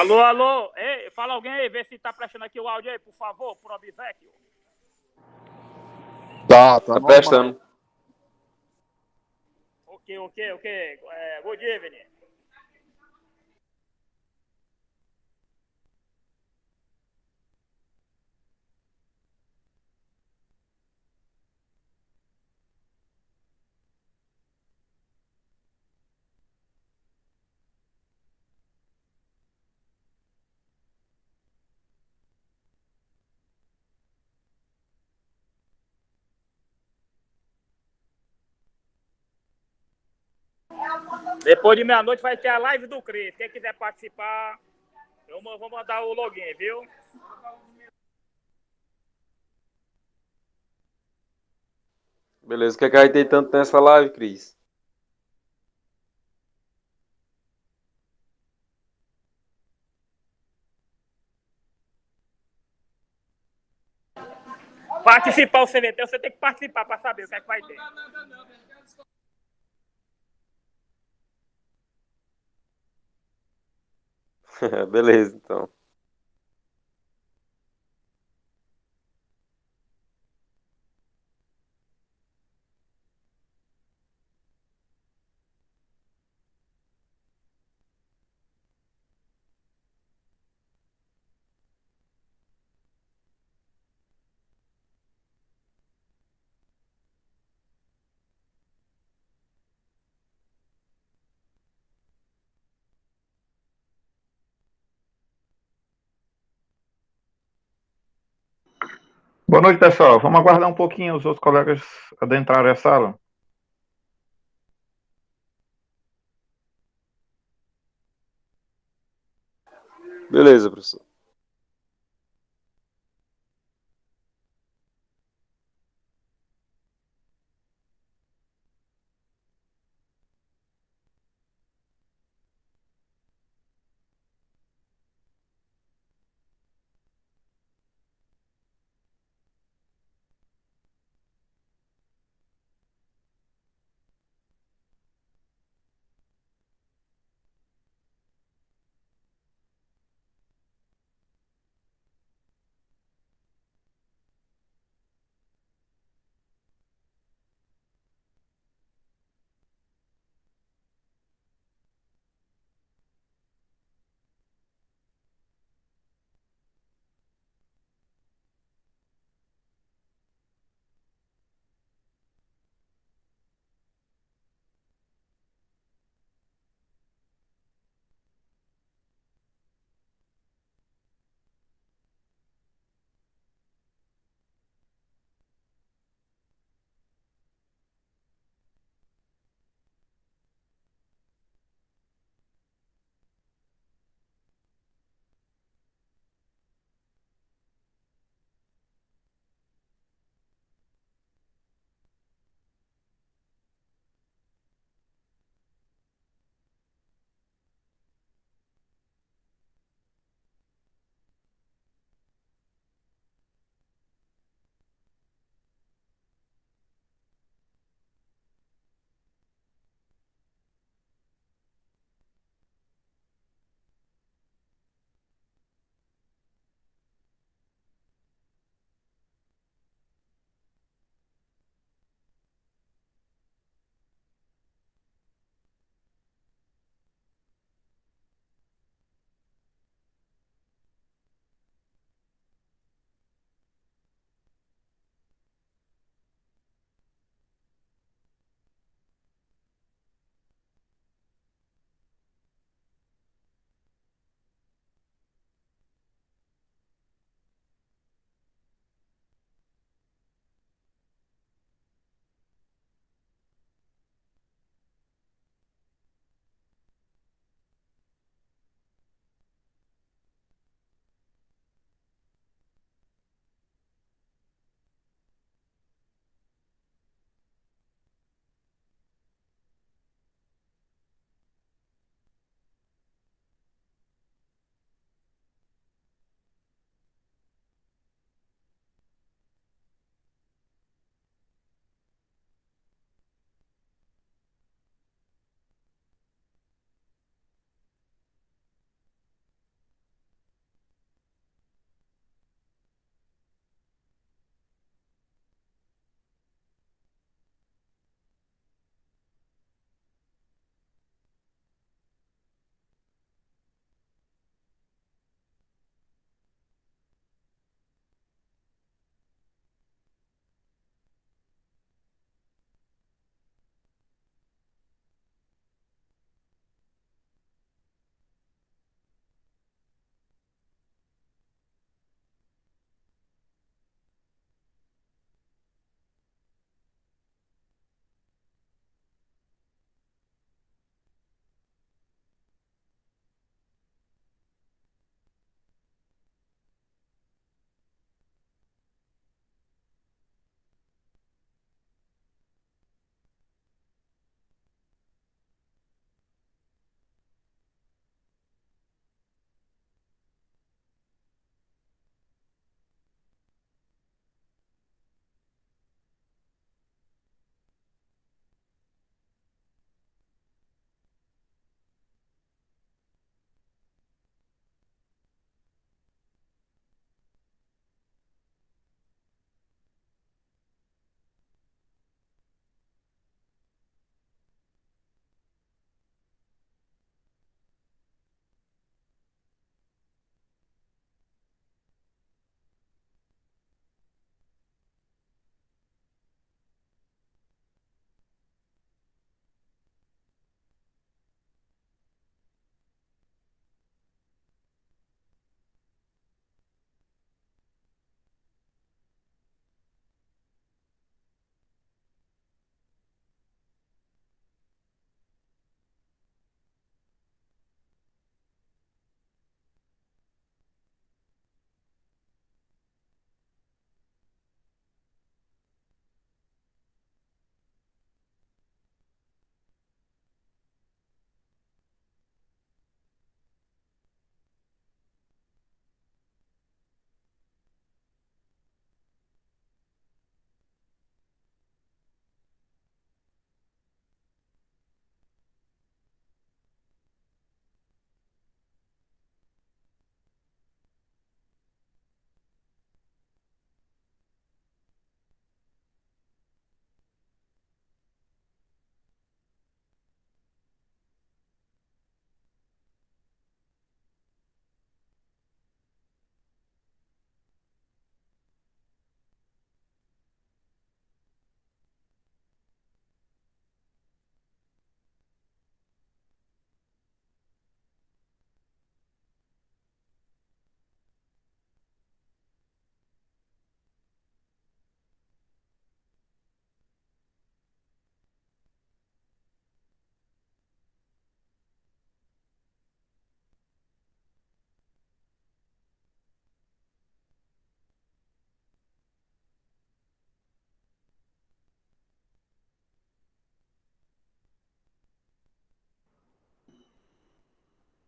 Alô, alô, ei, fala alguém aí, vê se tá prestando aqui o áudio aí, por favor, por obséquio. Tá Tá prestando. normal. Ok, good evening. Depois de meia-noite vai ter a live do Cris. Quem quiser participar, eu vou mandar o login, viu? Beleza, o que é que aí tem tanto nessa live, Cris? Participar o CVT, você tem que participar para saber o que é que vai ter. Beleza, então. Boa noite, pessoal. Vamos aguardar um pouquinho os outros colegas adentrarem a sala. Beleza, professor.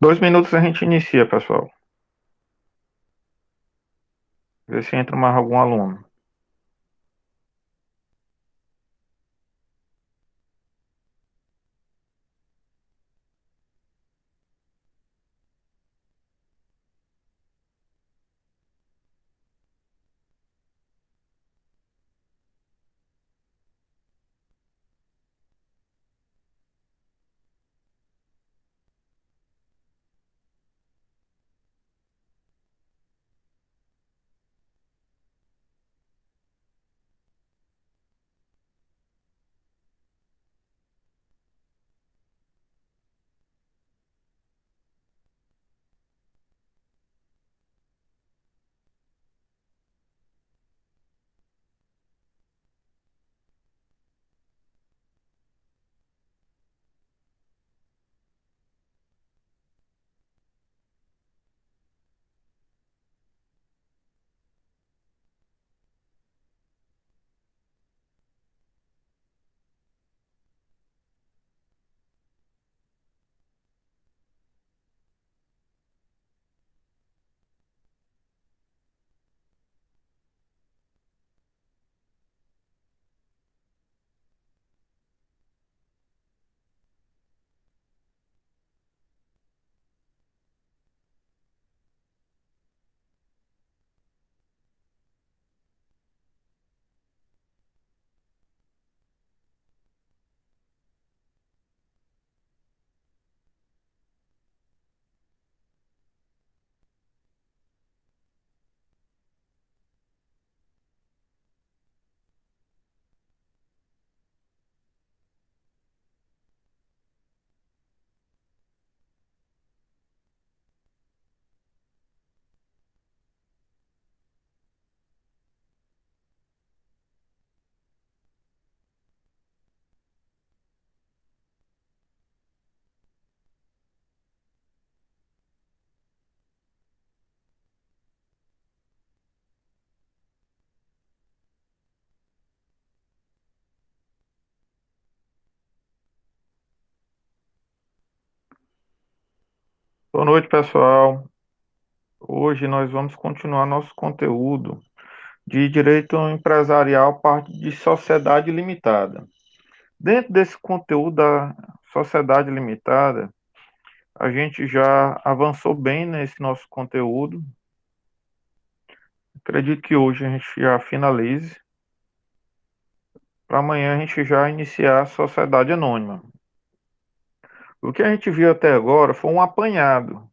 2 minutos a gente inicia, pessoal. Ver se entra mais algum aluno. Boa noite, pessoal. Hoje nós vamos continuar nosso conteúdo de direito empresarial, parte de sociedade limitada. Dentro desse conteúdo da sociedade limitada, a gente já avançou bem nesse nosso conteúdo. Acredito que hoje a gente já finalize, para amanhã a gente já iniciar a sociedade anônima. O que a gente viu até agora foi um apanhado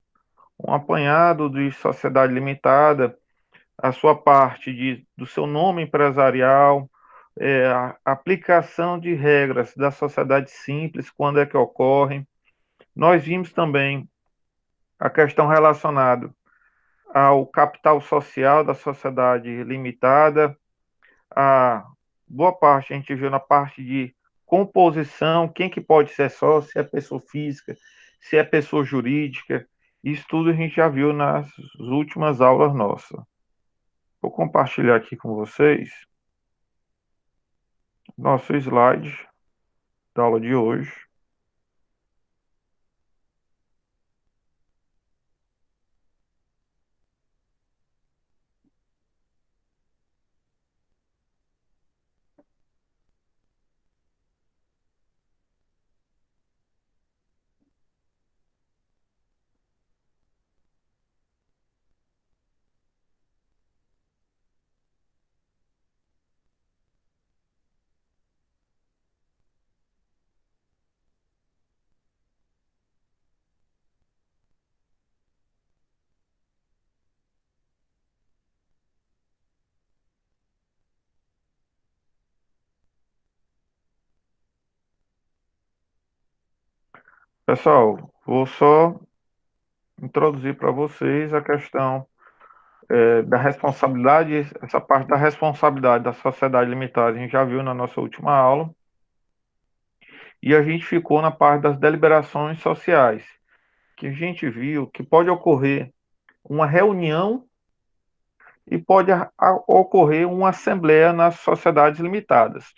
de sociedade limitada, a sua parte do seu nome empresarial, a aplicação de regras da sociedade simples, quando é que ocorrem. Nós vimos também a questão relacionada ao capital social da sociedade limitada, a boa parte a gente viu na parte de composição, quem que pode ser sócio, se é pessoa física, se é pessoa jurídica, isso tudo a gente já viu nas últimas aulas nossas. Vou compartilhar aqui com vocês nosso slide da aula de hoje. Pessoal, vou só introduzir para vocês a questão da responsabilidade, essa parte da responsabilidade da sociedade limitada, a gente já viu na nossa última aula, e a gente ficou na parte das deliberações sociais, que a gente viu que pode ocorrer uma reunião e pode ocorrer uma assembleia nas sociedades limitadas.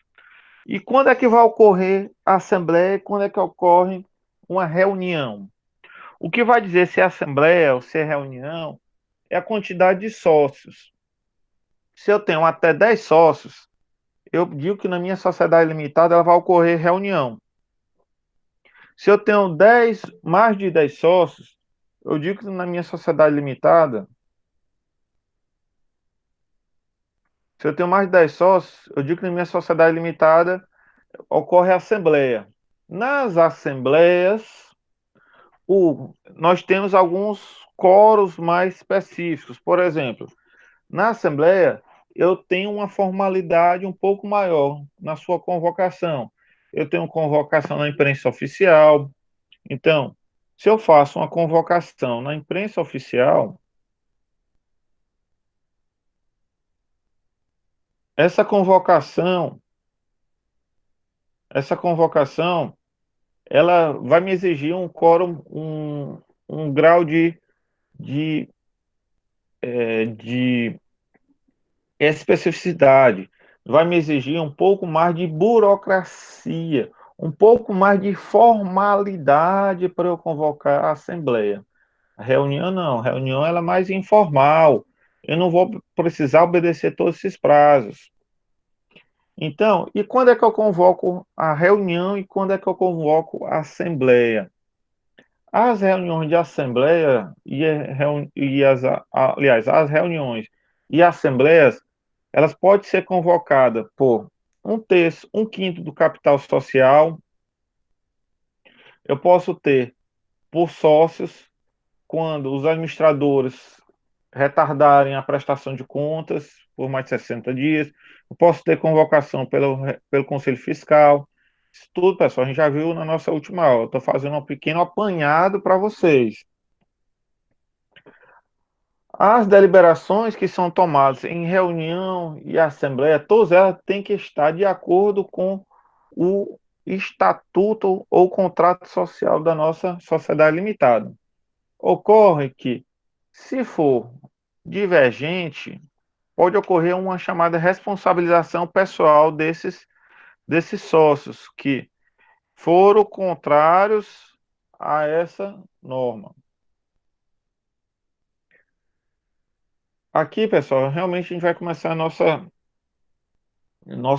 E quando é que vai ocorrer a assembleia e quando é que ocorre uma reunião? O que vai dizer se é assembleia ou se é reunião é a quantidade de sócios. Se eu tenho até 10 sócios, eu digo que na minha sociedade limitada ela vai ocorrer reunião. Se eu tenho mais de 10 sócios, eu digo que na minha sociedade limitada, se eu tenho mais de 10 sócios, eu digo que na minha sociedade limitada ocorre assembleia. Nas assembleias, nós temos alguns quóruns mais específicos. Por exemplo, na assembleia, eu tenho uma formalidade um pouco maior na sua convocação. Eu tenho convocação na imprensa oficial. Então, se eu faço uma convocação na imprensa oficial, essa convocação, essa convocação, ela vai me exigir um quórum, um grau de, de especificidade, vai me exigir um pouco mais de burocracia, um pouco mais de formalidade para eu convocar a assembleia. A reunião não, a reunião ela é mais informal. Eu não vou precisar obedecer todos esses prazos. Então, e quando é que eu convoco a reunião e quando é que eu convoco a assembleia? As reuniões de assembleia aliás, as reuniões e assembleias, elas podem ser convocadas por um terço, um quinto do capital social. Eu posso ter por sócios, quando os administradores retardarem a prestação de contas por mais de 60 dias. Eu posso ter convocação pelo Conselho Fiscal. Isso tudo, pessoal, a gente já viu na nossa última aula. Estou fazendo um pequeno apanhado para vocês. As deliberações que são tomadas em reunião e assembleia, todas elas têm que estar de acordo com o estatuto ou contrato social da nossa sociedade limitada. Ocorre que, se for divergente, pode ocorrer uma chamada responsabilização pessoal desses sócios que foram contrários a essa norma. Aqui, pessoal, realmente a gente vai começar nosso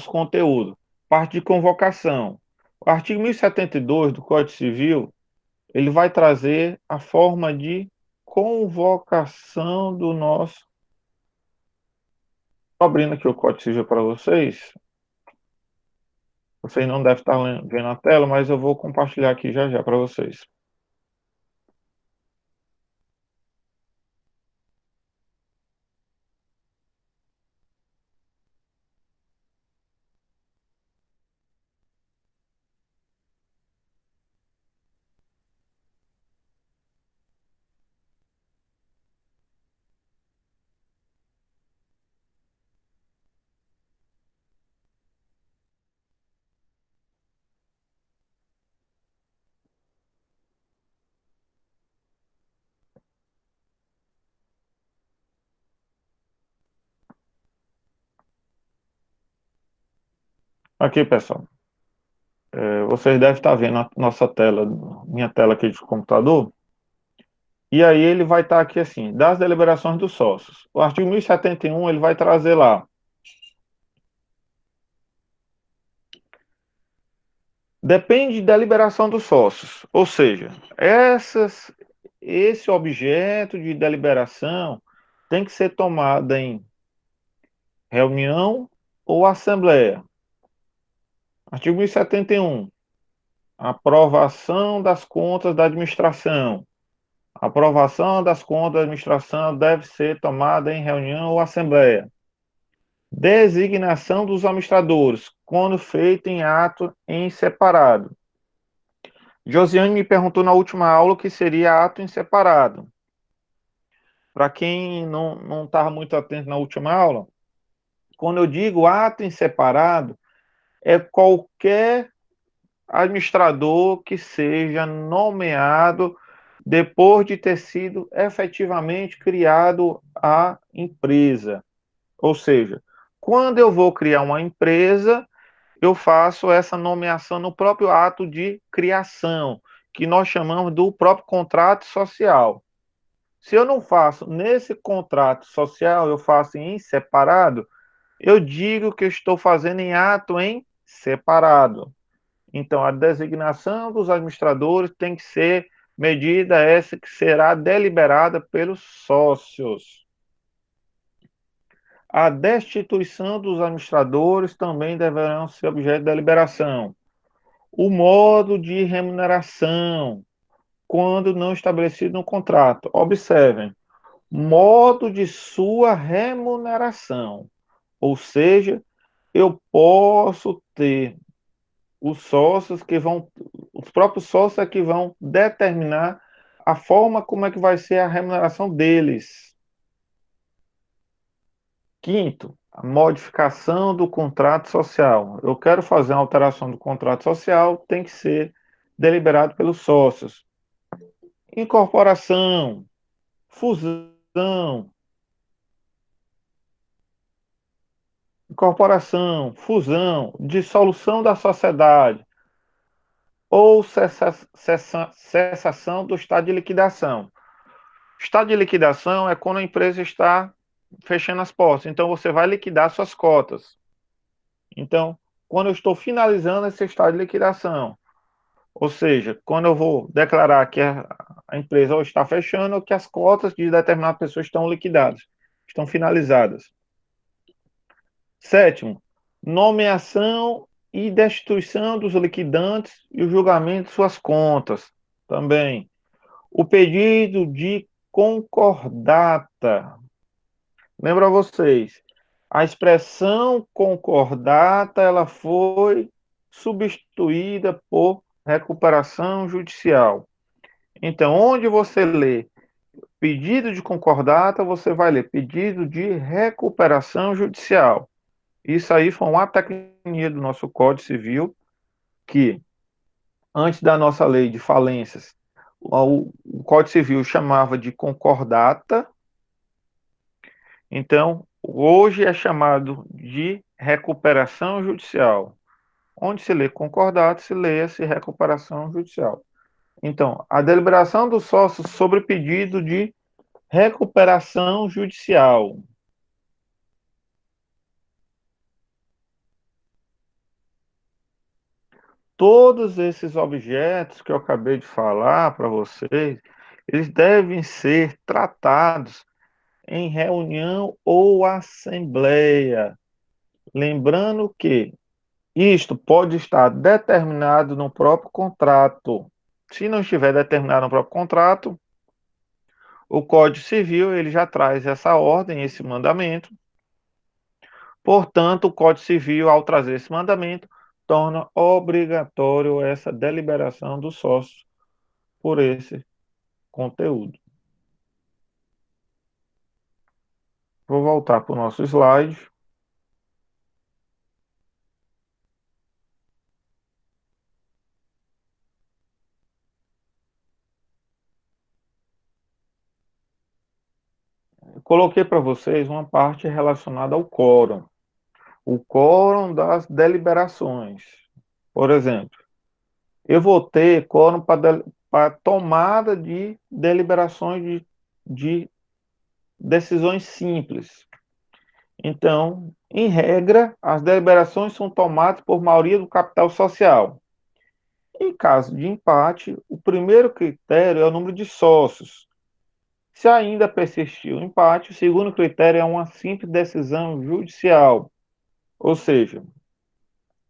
conteúdo. Parte de convocação. O artigo 1072 do Código Civil, ele vai trazer a forma de convocação do nosso. Estou abrindo aqui o Código Civil para vocês. Vocês não devem estar vendo a tela, mas eu vou compartilhar aqui já já para vocês. Aqui, pessoal. Vocês devem estar vendo a nossa tela, minha tela aqui de computador. E aí ele vai estar aqui assim, das deliberações dos sócios. O artigo 1071, ele vai trazer lá. Depende da deliberação dos sócios. Ou seja, esse objeto de deliberação tem que ser tomado em reunião ou assembleia. Artigo 1071. Aprovação das contas da administração. A aprovação das contas da administração deve ser tomada em reunião ou assembleia. Designação dos administradores, quando feito em ato em separado. Josiane me perguntou na última aula o que seria ato em separado. Para quem não estava muito atento na última aula, quando eu digo ato em separado, é qualquer administrador que seja nomeado depois de ter sido efetivamente criado a empresa. Ou seja, quando eu vou criar uma empresa, eu faço essa nomeação no próprio ato de criação. que nós chamamos do próprio contrato social. Se eu não faço nesse contrato social, eu faço em separado, eu digo que eu estou fazendo em ato em separado. Então, a designação dos administradores tem que ser medida essa que será deliberada pelos sócios. A destituição dos administradores também deverão ser objeto de deliberação. O modo de remuneração, quando não estabelecido no contrato. Observem, modo de sua remuneração. Ou seja, eu posso ter os próprios sócios é que vão determinar a forma como é que vai ser a remuneração deles. Quinto, a modificação do contrato social. Eu quero fazer uma alteração do contrato social, tem que ser deliberado pelos sócios. Incorporação, fusão, dissolução da sociedade ou cessação do estado de liquidação. Estado de liquidação é quando a empresa está fechando as portas, então você vai liquidar suas cotas. Então, quando eu estou finalizando esse estado de liquidação, ou seja, quando eu vou declarar que a empresa ou está fechando ou que as cotas de determinadas pessoas estão liquidadas, estão finalizadas. Sétimo, nomeação e destituição dos liquidantes e o julgamento de suas contas. Também. O pedido de concordata. Lembro a vocês, a expressão concordata ela foi substituída por recuperação judicial. Então, onde você lê pedido de concordata, você vai ler pedido de recuperação judicial. Isso aí foi uma tecnia do nosso Código Civil que, antes da nossa lei de falências, o Código Civil chamava de concordata. Então, hoje é chamado de recuperação judicial. Onde se lê concordata, se lê-se recuperação judicial. Então, a deliberação dos sócios sobre pedido de recuperação judicial. Todos esses objetos que eu acabei de falar para vocês, eles devem ser tratados em reunião ou assembleia. Lembrando que isto pode estar determinado no próprio contrato. Se não estiver determinado no próprio contrato, o Código Civil ele já traz essa ordem, esse mandamento. Portanto, o Código Civil, ao trazer esse mandamento, torna obrigatório essa deliberação dos sócios por esse conteúdo. Vou voltar para o nosso slide. Coloquei para vocês uma parte relacionada ao quórum. O quórum das deliberações. Por exemplo, eu vou ter quórum para tomada de deliberações de decisões simples. Então, em regra, as deliberações são tomadas por maioria do capital social. Em caso de empate, o primeiro critério é o número de sócios. Se ainda persistir o empate, o segundo critério é uma simples decisão judicial. Ou seja,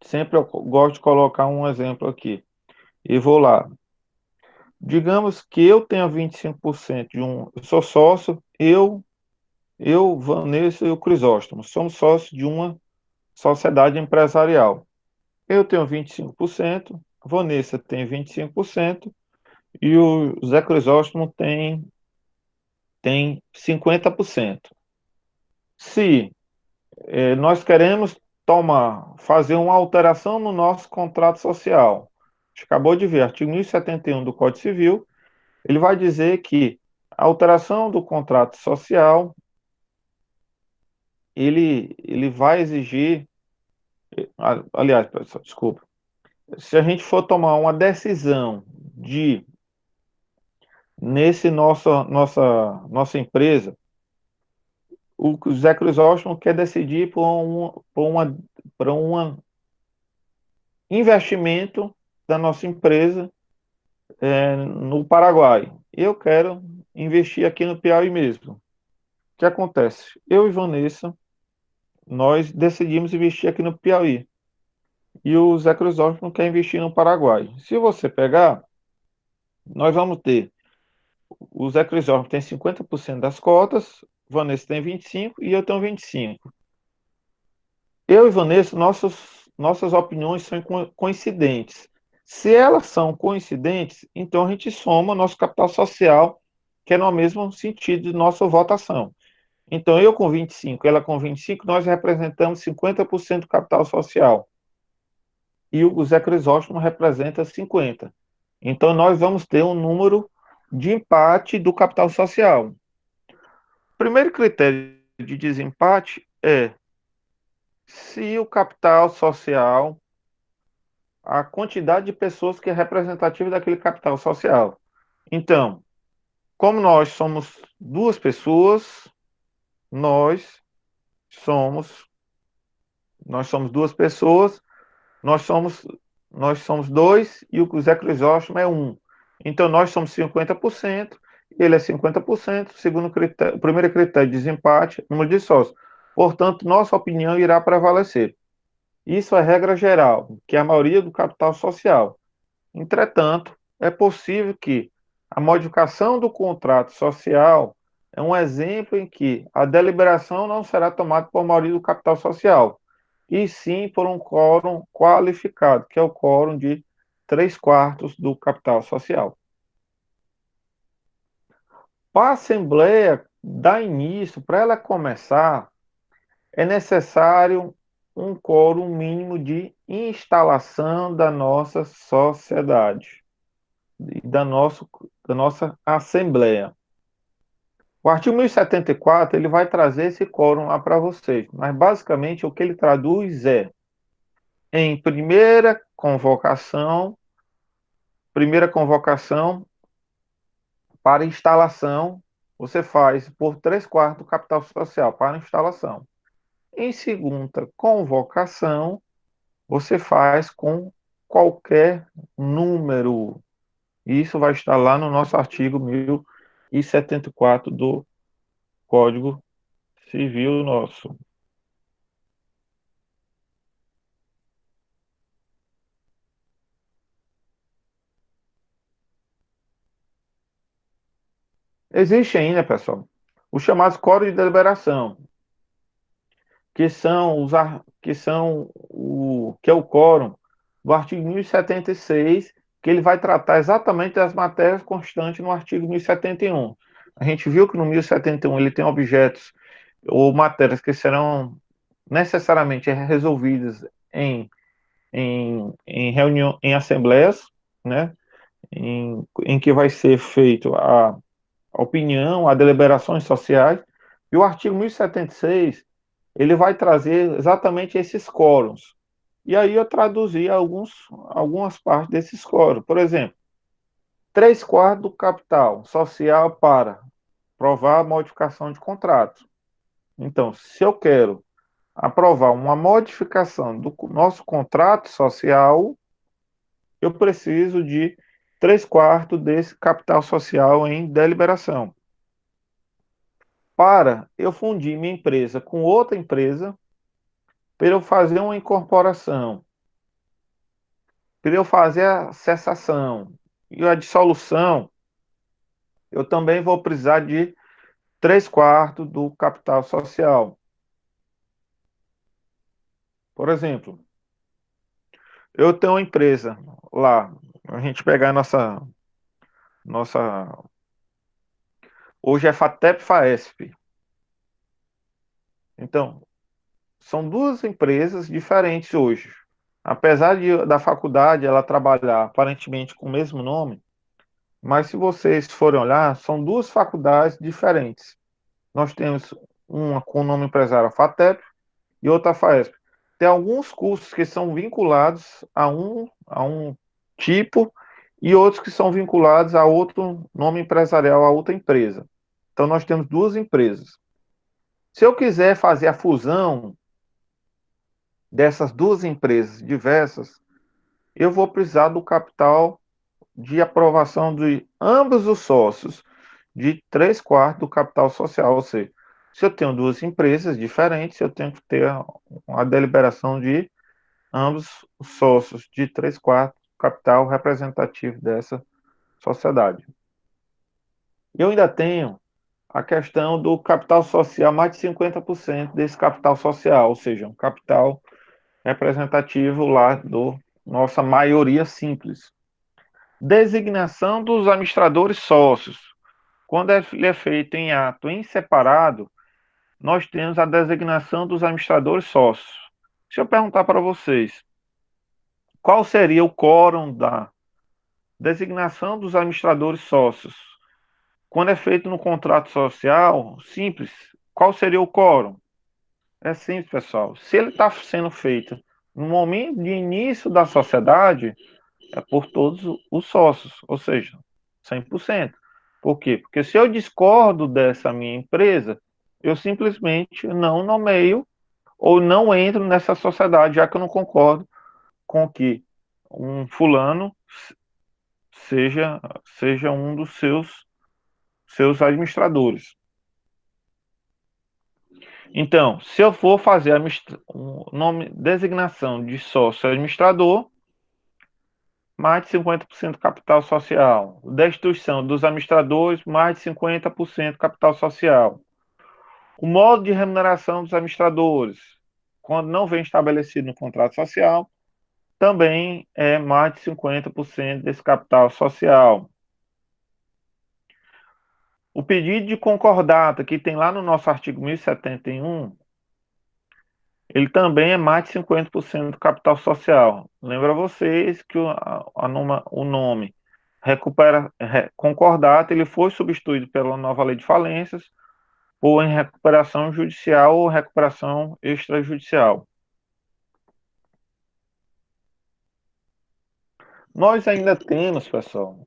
sempre eu gosto de colocar um exemplo aqui. E vou lá. Digamos que eu tenha 25% de um. Eu sou sócio, Vanessa e o Crisóstomo, somos sócios de uma sociedade empresarial. Eu tenho 25%, a Vanessa tem 25% e o Zé Crisóstomo tem 50%. Se nós queremos fazer uma alteração no nosso contrato social, a gente acabou de ver, artigo 1071 do Código Civil, ele vai dizer que a alteração do contrato social, ele vai exigir, aliás, pessoal, desculpa, se a gente for tomar uma decisão de, nossa empresa, o Zé Crisóstomo quer decidir por um investimento da nossa empresa no Paraguai. Eu quero investir aqui no Piauí mesmo. O que acontece? Eu e Vanessa, nós decidimos investir aqui no Piauí. E o Zé Crisóstomo quer investir no Paraguai. Se você pegar, nós vamos ter. O Zé Crisóstomo tem 50% das cotas, Vanessa tem 25% e eu tenho 25%. Eu e Vanessa, nossas opiniões são coincidentes. Se elas são coincidentes, então a gente soma nosso capital social, que é no mesmo sentido de nossa votação. Então, eu com 25, ela com 25, nós representamos 50% do capital social. E o Zé Crisóstomo representa 50%. Então, nós vamos ter um número de empate do capital social. O primeiro critério de desempate é se o capital social, a quantidade de pessoas que é representativa daquele capital social. Então, como nós somos duas pessoas, nós somos nós somos duas pessoas, nós somos nós somos dois e o Zé Crisóstomo é um. Então nós somos 50%, ele é 50%, segundo o primeiro critério de desempate, número de sócios. Portanto, nossa opinião irá prevalecer. Isso é regra geral, que é a maioria do capital social. Entretanto, é possível que a modificação do contrato social é um exemplo em que a deliberação não será tomada por maioria do capital social, e sim por um quórum qualificado, que é o quórum de 3/4 do capital social. Para a Assembleia dar início, para ela começar, é necessário um quórum mínimo de instalação da nossa sociedade, da nossa Assembleia. O artigo 1074 ele vai trazer esse quórum lá para vocês, mas basicamente o que ele traduz é em primeira convocação para instalação, você faz por 3/4 do capital social para instalação. Em segunda convocação, você faz com qualquer número. Isso vai estar lá no nosso artigo 1074 do Código Civil nosso. Existe ainda, pessoal, os chamados códigos de deliberação, que é o quórum do artigo 1076, que ele vai tratar exatamente das matérias constantes no artigo 1071. A gente viu que no 1071 ele tem objetos ou matérias que serão necessariamente resolvidas em reunião, em assembleias, né, em que vai ser feito a opinião, a deliberações sociais, e o artigo 1076 ele vai trazer exatamente esses quórums. E aí eu traduzi algumas partes desses quórums. Por exemplo, 3/4 do capital social para aprovar a modificação de contrato. Então, se eu quero aprovar uma modificação do nosso contrato social, eu preciso de 3/4 desse capital social em deliberação. Para eu fundir minha empresa com outra empresa, para eu fazer uma incorporação, para eu fazer a cessação e a dissolução, eu também vou precisar de 3/4 do capital social. Por exemplo, eu tenho uma empresa lá, a gente pegar nossa hoje é FATEP-FAESP. Então, são duas empresas diferentes hoje. Apesar da faculdade ela trabalhar aparentemente com o mesmo nome, mas se vocês forem olhar, são duas faculdades diferentes. Nós temos uma com o nome empresário FATEP e outra FAESP. Tem alguns cursos que são vinculados a um tipo e outros que são vinculados a outro nome empresarial, a outra empresa. Então, nós temos duas empresas. Se eu quiser fazer a fusão dessas duas empresas diversas, eu vou precisar do capital de aprovação de ambos os sócios, de 3/4 do capital social. Ou seja, se eu tenho duas empresas diferentes, eu tenho que ter a deliberação de ambos os sócios, de 3/4 do capital representativo dessa sociedade. Eu ainda tenho a questão do capital social, mais de 50% desse capital social, ou seja, um capital representativo lá do nossa maioria simples. Designação dos administradores sócios. Quando ele é feito em ato em separado, nós temos a designação dos administradores sócios. Deixa eu perguntar para vocês, qual seria o quórum da designação dos administradores sócios? Quando é feito no contrato social, simples, qual seria o quórum? É simples, pessoal. Se ele está sendo feito no momento de início da sociedade, é por todos os sócios, ou seja, 100%. Por quê? Porque se eu discordo dessa minha empresa, eu simplesmente não nomeio ou não entro nessa sociedade, já que eu não concordo com que um fulano seja um dos seus administradores. Então, se eu for fazer designação de sócio administrador, mais de 50% capital social. Destituição dos administradores, mais de 50% capital social. O modo de remuneração dos administradores, quando não vem estabelecido no contrato social, também é mais de 50% desse capital social. O pedido de concordata, que tem lá no nosso artigo 1071, ele também é mais de 50% do capital social. Lembra vocês que o nome concordato, ele foi substituído pela nova lei de falências ou em recuperação judicial ou recuperação extrajudicial. Nós ainda temos, pessoal,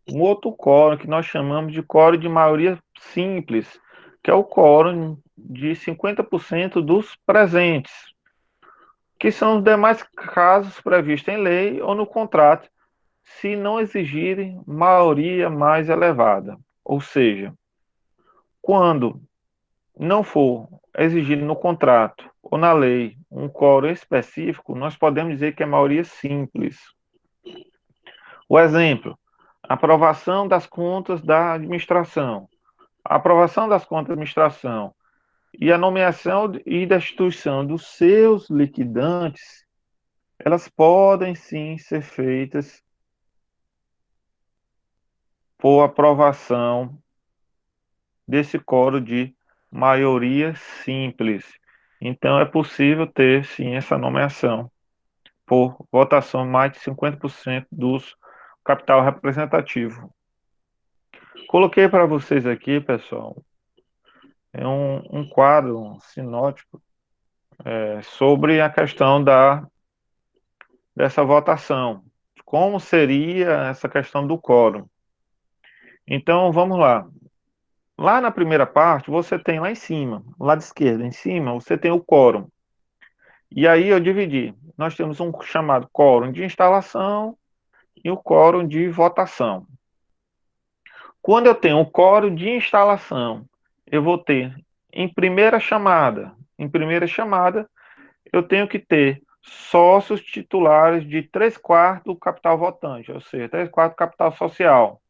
um outro quórum que nós chamamos de quórum de maioria simples, que é o quórum de 50% dos presentes, que são os demais casos previstos em lei ou no contrato, se não exigirem maioria mais elevada. Ou seja, quando não for exigido no contrato ou na lei um quórum específico, nós podemos dizer que é maioria simples. O exemplo, aprovação das contas da administração. A aprovação das contas da administração e a nomeação e destituição dos seus liquidantes, elas podem sim ser feitas por aprovação desse quórum de maioria simples. Então, é possível ter, sim, essa nomeação por votação mais de 50% dos capital representativo. Coloquei para vocês aqui, pessoal, é um quadro um sinótipo sobre a questão dessa votação. Como seria essa questão do quórum? Então, vamos lá. Lá na primeira parte, você tem lá em cima, lado esquerdo, em cima, você tem o quórum. E aí eu dividi. Nós temos um chamado quórum de instalação e o quórum de votação. Quando eu tenho o quórum de instalação, eu vou ter em primeira chamada, eu tenho que ter sócios titulares de 3/4 do capital votante, ou seja, 3/4 do capital social.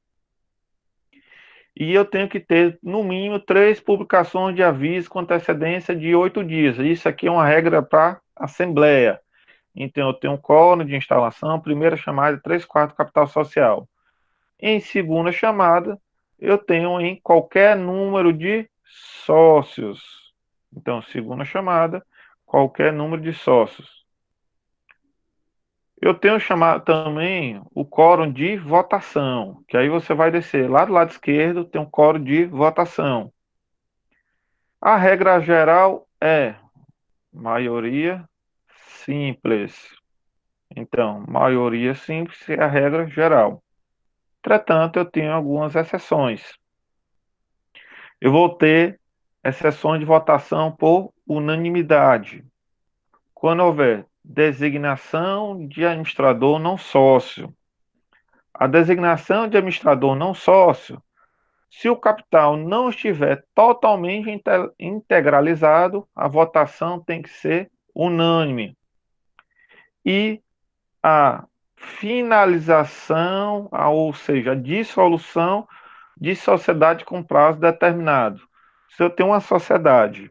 E eu tenho que ter, no mínimo, 3 publicações de aviso com antecedência de 8 dias. Isso aqui é uma regra para Assembleia. Então, eu tenho um quórum de instalação, primeira chamada, 3/4 capital social. Em segunda chamada, eu tenho em qualquer número de sócios. Então, segunda chamada, qualquer número de sócios. Eu tenho chamado também o quórum de votação, que aí você vai descer lá do lado esquerdo, tem um quórum de votação. A regra geral é maioria simples. Então, maioria simples é a regra geral. Entretanto, eu tenho algumas exceções. Eu vou ter exceções de votação por unanimidade. Quando houver designação de administrador não sócio. A designação de administrador não sócio, se o capital não estiver totalmente integralizado, a votação tem que ser unânime. E a finalização, ou seja, a dissolução de sociedade com prazo determinado. Se eu tenho uma sociedade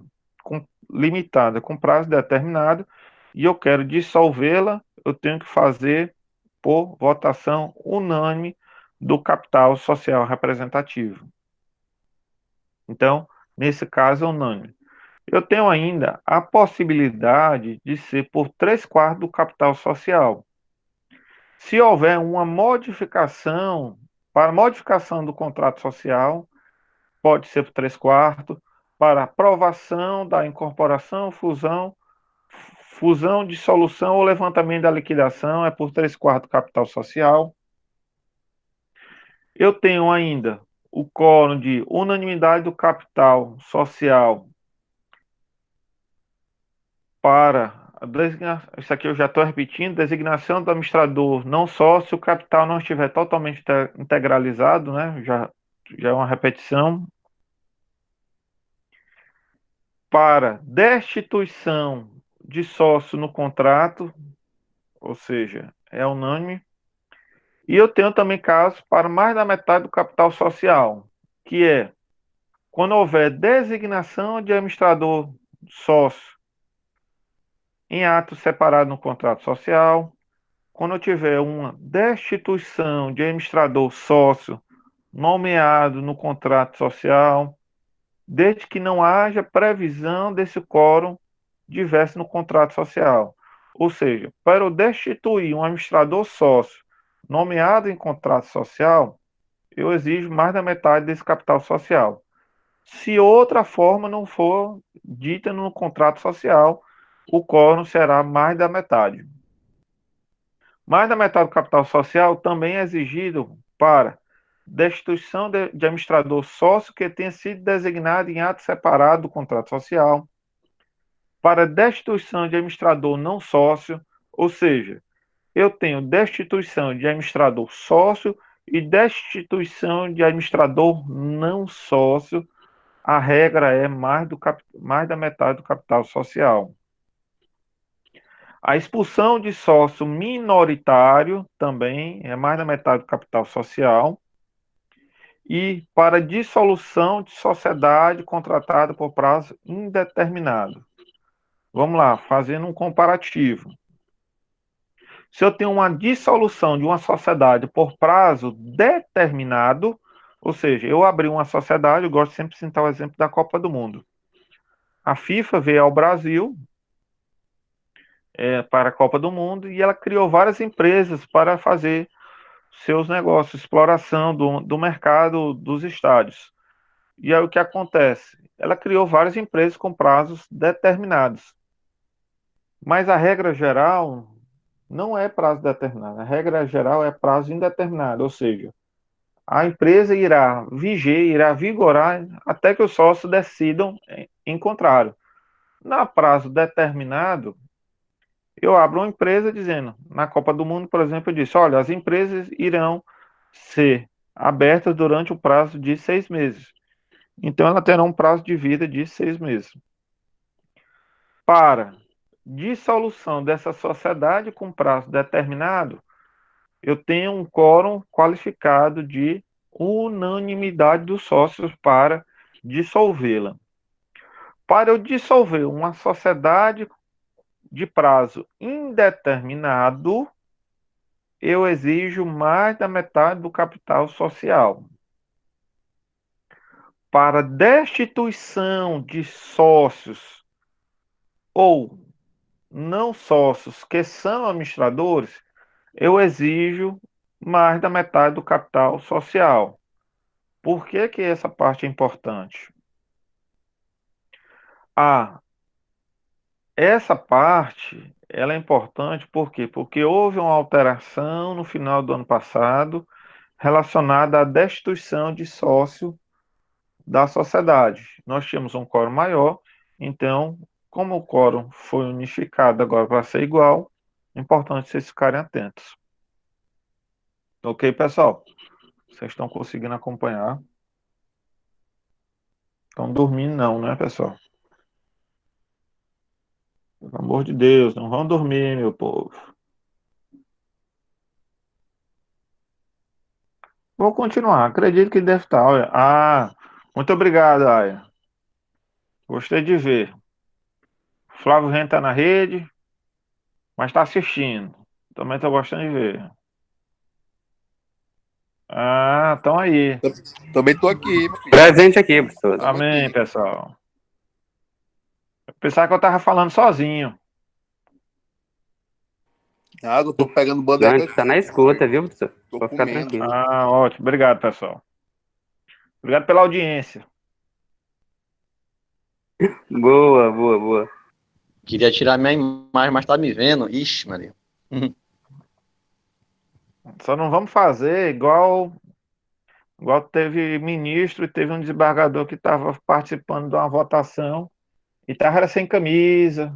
limitada com prazo determinado e eu quero dissolvê-la, eu tenho que fazer por votação unânime do capital social representativo. Então, nesse caso, é unânime. Eu tenho ainda a possibilidade de ser por 3/4 do capital social. Se houver uma modificação, para modificação do contrato social, pode ser por 3/4, para aprovação da incorporação, fusão, dissolução ou levantamento da liquidação, é por 3/4 do capital social. Eu tenho ainda o quórum de unanimidade do capital social para a designação, isso aqui eu já estou repetindo, designação do administrador não só se o capital não estiver totalmente integralizado, né? Já é uma repetição. Para destituição de sócio no contrato, ou seja, é unânime. E eu tenho também casos para mais da metade do capital social, que é quando houver designação de administrador sócio em ato separado no contrato social, quando eu tiver uma destituição de administrador sócio nomeado no contrato social, desde que não haja previsão desse quórum diverso no contrato social. Ou seja, para eu destituir um administrador sócio nomeado em contrato social, eu exijo mais da metade desse capital social. Se outra forma não for dita no contrato social, o quórum será mais da metade. Mais da metade do capital social também é exigido para destituição de administrador sócio que tenha sido designado em ato separado do contrato social, para destituição de administrador não sócio, ou seja, eu tenho destituição de administrador sócio e destituição de administrador não sócio. A regra é mais da metade do capital social. A expulsão de sócio minoritário também é mais da metade do capital social. E para dissolução de sociedade contratada por prazo indeterminado. Vamos lá, fazendo um comparativo. Se eu tenho uma dissolução de uma sociedade por prazo determinado, ou seja, eu abri uma sociedade, eu gosto sempre de citar o exemplo da Copa do Mundo. A FIFA veio ao Brasil para a Copa do Mundo e ela criou várias empresas para fazer seus negócios, exploração do mercado dos estádios. E aí o que acontece? Ela criou várias empresas com prazos determinados. Mas a regra geral não é prazo determinado. A regra geral é prazo indeterminado, ou seja, a empresa irá vigorar até que os sócios decidam em contrário. Na prazo determinado, eu abro uma empresa dizendo, na Copa do Mundo, por exemplo, eu disse, olha, as empresas irão ser abertas durante o prazo de 6 meses. Então, ela terá um prazo de vida de 6 meses. Para dissolução dessa sociedade com prazo determinado, eu tenho um quórum qualificado de unanimidade dos sócios para dissolvê-la. Para eu dissolver uma sociedade de prazo indeterminado, eu exijo mais da metade do capital social. Para destituição de sócios ou não sócios que são administradores, eu exijo mais da metade do capital social. Por que que essa parte é importante? Essa parte, ela é importante por quê? Porque houve uma alteração no final do ano passado relacionada à destituição de sócio da sociedade. Nós tínhamos um quórum maior, então, como o quórum foi unificado agora para ser igual, é importante vocês ficarem atentos. Ok, pessoal? Vocês estão conseguindo acompanhar? Estão dormindo não, né, pessoal? Pelo amor de Deus, não vão dormir, meu povo. Vou continuar. Acredito que deve estar. Olha. Muito obrigado, Aya. Gostei de ver. Flávio Ren está na rede, mas está assistindo. Também estou gostando de ver. Estão aí. Também tô aqui, meu filho. Presente aqui, professor. Amém, aqui. pessoal. Eu pensava que eu estava falando sozinho. Eu tô pegando Não, bandeira. a gente tá na escuta, viu, professor? Tô Pode ficar comendo. tranquilo. Ótimo. Obrigado, pessoal. Obrigado pela audiência. Boa, boa, boa. Queria tirar minha imagem, mas tá me vendo. Ixi, Maria. Só não vamos fazer igual teve ministro e teve um desembargador que estava participando de uma votação e estava sem camisa.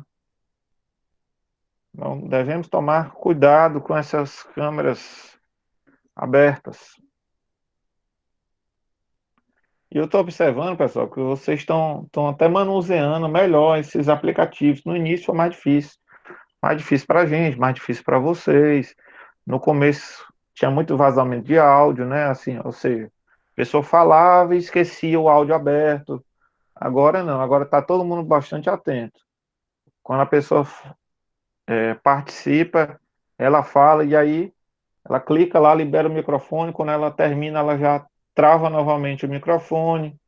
Não devemos tomar cuidado com essas câmeras abertas. E eu estou observando, pessoal, que vocês estão até manuseando melhor esses aplicativos. No início foi mais difícil. Mais difícil para a gente, mais difícil para vocês. No começo tinha muito vazamento de áudio, né? Assim, ou seja, a pessoa falava e esquecia o áudio aberto. Agora não, agora está todo mundo bastante atento. Quando a pessoa participa, ela fala e aí ela clica lá, libera o microfone. Quando ela termina, ela já trava novamente o microfone.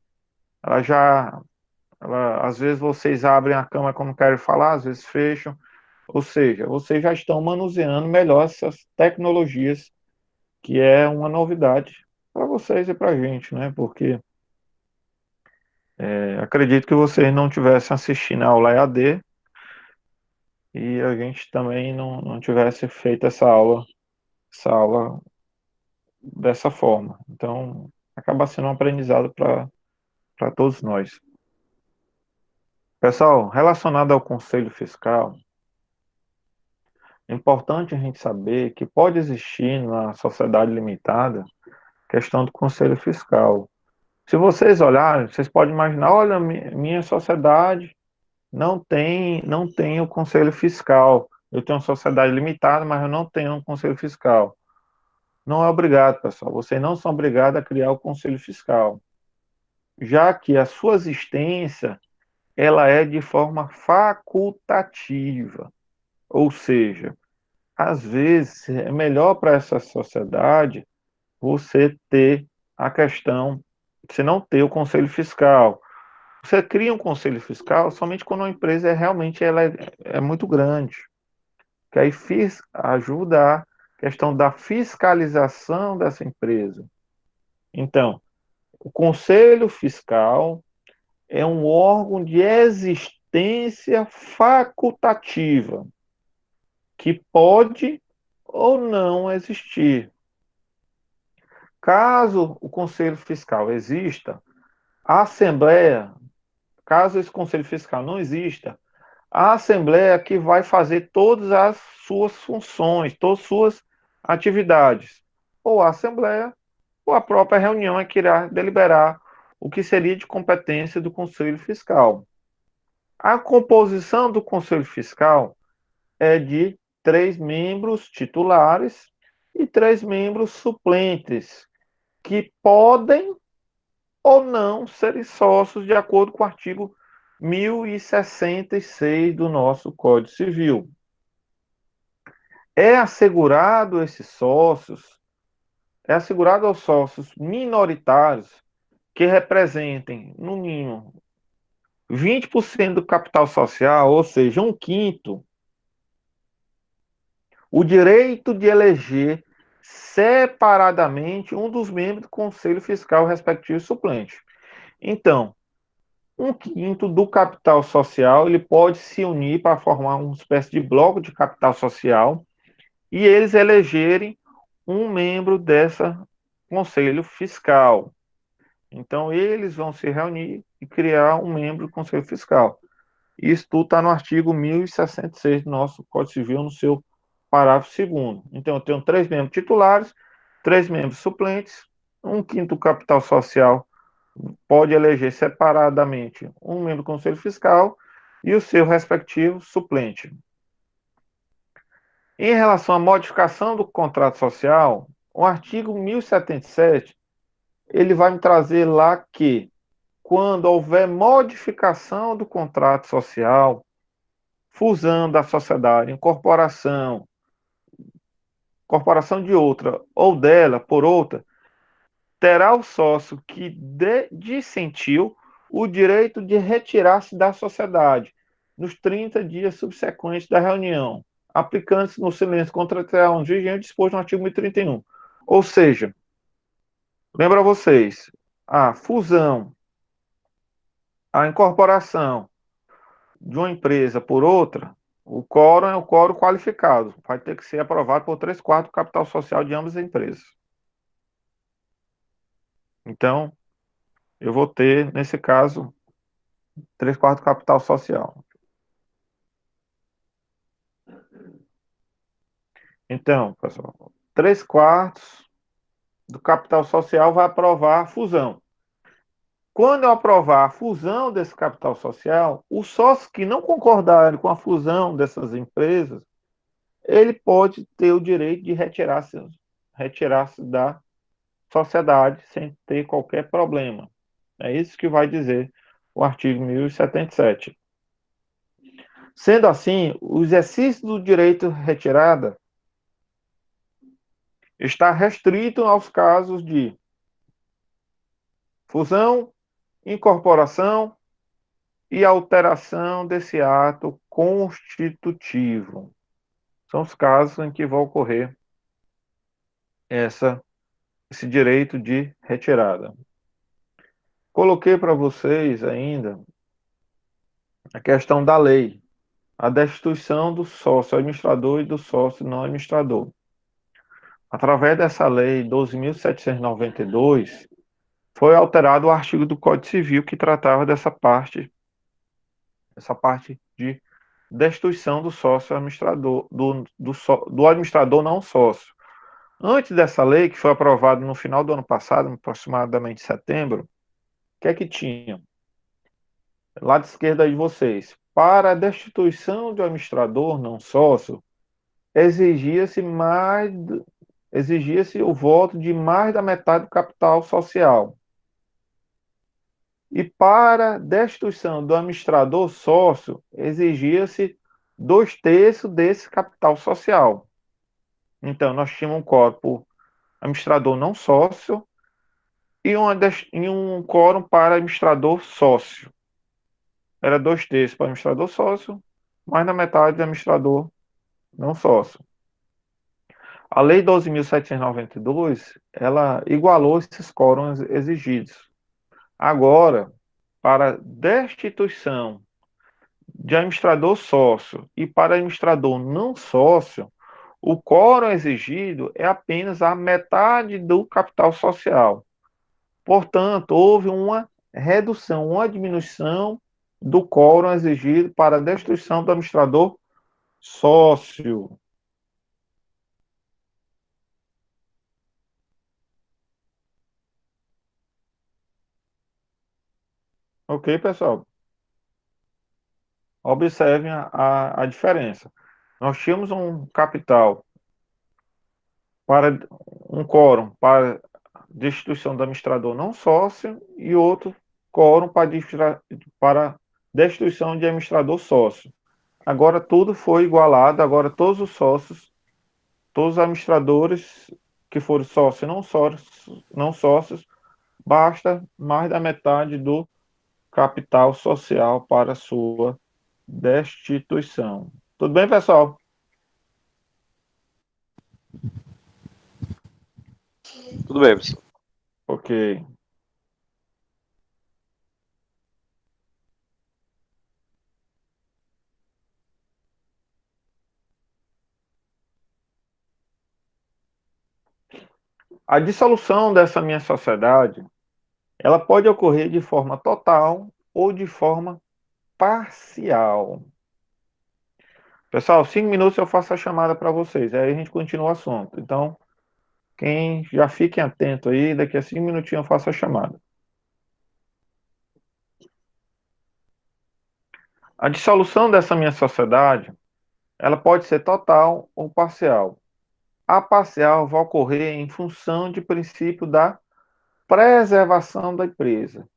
Às vezes vocês abrem a câmera quando querem falar, às vezes fecham. Ou seja, vocês já estão manuseando melhor essas tecnologias, que é uma novidade para vocês e para a gente, né? Porque acredito que vocês não tivessem assistindo a aula EAD e a gente também não tivesse feito essa aula dessa forma. Então, acaba sendo um aprendizado para todos nós. Pessoal, relacionado ao Conselho Fiscal, é importante a gente saber que pode existir na sociedade limitada questão do Conselho Fiscal. Se vocês olharem, vocês podem imaginar, olha, minha sociedade não tem o Conselho Fiscal. Eu tenho uma sociedade limitada, mas eu não tenho um Conselho Fiscal. Não é obrigado, pessoal. Vocês não são obrigados a criar o Conselho Fiscal, já que a sua existência ela é de forma facultativa. Ou seja, às vezes é melhor para essa sociedade você ter a questão, você não ter o conselho fiscal. Você cria um conselho fiscal somente quando uma empresa realmente é muito grande, que aí ajuda a questão da fiscalização dessa empresa. Então, o conselho fiscal é um órgão de existência facultativa, que pode ou não existir. Caso o Conselho Fiscal exista, a Assembleia, caso esse Conselho Fiscal não exista, a Assembleia que vai fazer todas as suas funções, todas as suas atividades. Ou a Assembleia, ou a própria reunião é que irá deliberar o que seria de competência do Conselho Fiscal. A composição do Conselho Fiscal é de 3 membros titulares e 3 membros suplentes, que podem ou não serem sócios de acordo com o artigo 1066 do nosso Código Civil. É assegurado aos sócios minoritários que representem, no mínimo, 20% do capital social, ou seja, 1/5, o direito de eleger separadamente um dos membros do Conselho Fiscal respectivo suplente. Então, 1/5 do capital social ele pode se unir para formar uma espécie de bloco de capital social e eles elegerem um membro conselho fiscal. Então, eles vão se reunir e criar um membro do conselho fiscal. Isso tudo está no artigo 1066 do nosso Código Civil, no seu parágrafo 2º. Então, eu tenho 3 membros titulares, 3 membros suplentes, 1/5 do capital social pode eleger separadamente um membro do Conselho Fiscal e o seu respectivo suplente. Em relação à modificação do contrato social, o artigo 1077, ele vai me trazer lá que, quando houver modificação do contrato social, fusão da sociedade, incorporação de outra ou dela por outra, terá o sócio que dissentiu o direito de retirar-se da sociedade nos 30 dias subsequentes da reunião, aplicando-se no silêncio contratual vigente disposto no artigo 1031. Ou seja, lembra vocês, a fusão, a incorporação de uma empresa por outra, o quórum é o quórum qualificado, vai ter que ser aprovado por 3/4 do capital social de ambas as empresas. Então, eu vou ter, nesse caso, 3/4 do capital social. Então, pessoal, 3/4 do capital social vai aprovar a fusão. Quando eu aprovar a fusão desse capital social, os sócios que não concordarem com a fusão dessas empresas, ele pode ter o direito de retirar-se da sociedade sem ter qualquer problema. É isso que vai dizer o artigo 1077. Sendo assim, o exercício do direito de retirada está restrito aos casos de fusão, incorporação e alteração desse ato constitutivo. São os casos em que vai ocorrer esse direito de retirada. Coloquei para vocês ainda a questão da lei, a destituição do sócio administrador e do sócio não administrador. Através dessa lei 12.792, foi alterado o artigo do Código Civil que tratava dessa parte de destituição do sócio administrador, do administrador não sócio. Antes dessa lei, que foi aprovada no final do ano passado, aproximadamente setembro, o que é que tinha? Lado esquerdo aí de vocês. Para a destituição de administrador não sócio, exigia-se o voto de mais da metade do capital social. E para destituição do administrador sócio, exigia-se 2/3 desse capital social. Então, nós tínhamos um quórum administrador não sócio e um quórum para administrador sócio. Era 2/3 para administrador sócio, mais da metade de administrador não sócio. A Lei 12.792, ela igualou esses quórums exigidos. Agora, para destituição de administrador sócio e para administrador não sócio, o quórum exigido é apenas a metade do capital social. Portanto, houve uma redução, uma diminuição do quórum exigido para a destituição do administrador sócio. Ok, pessoal? Observem a diferença. Nós tínhamos um capital para um quórum para destituição do administrador não sócio e outro quórum para destituição de administrador sócio. Agora tudo foi igualado, agora todos os sócios, todos os administradores que forem sócios e não sócios, basta mais da metade do capital social para sua destituição. Tudo bem, pessoal? Tudo bem, professor. Ok. A dissolução dessa minha sociedade, ela pode ocorrer de forma total ou de forma parcial. Pessoal, 5 minutos eu faço a chamada para vocês, aí a gente continua o assunto. Então, quem já fiquem atento aí, daqui a 5 minutinhos eu faço a chamada. A dissolução dessa minha sociedade, ela pode ser total ou parcial. A parcial vai ocorrer em função de princípio da preservação da empresa,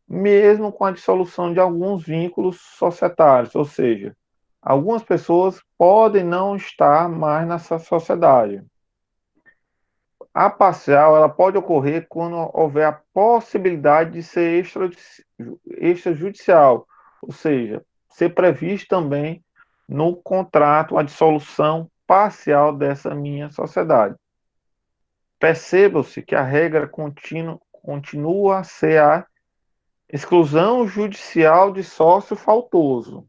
mesmo com a dissolução de alguns vínculos societários, ou seja, algumas pessoas podem não estar mais nessa sociedade. A parcial ela pode ocorrer quando houver a possibilidade de ser extrajudicial, ou seja, ser previsto também no contrato a dissolução parcial dessa minha sociedade. Perceba-se que a regra continua a ser a exclusão judicial de sócio faltoso.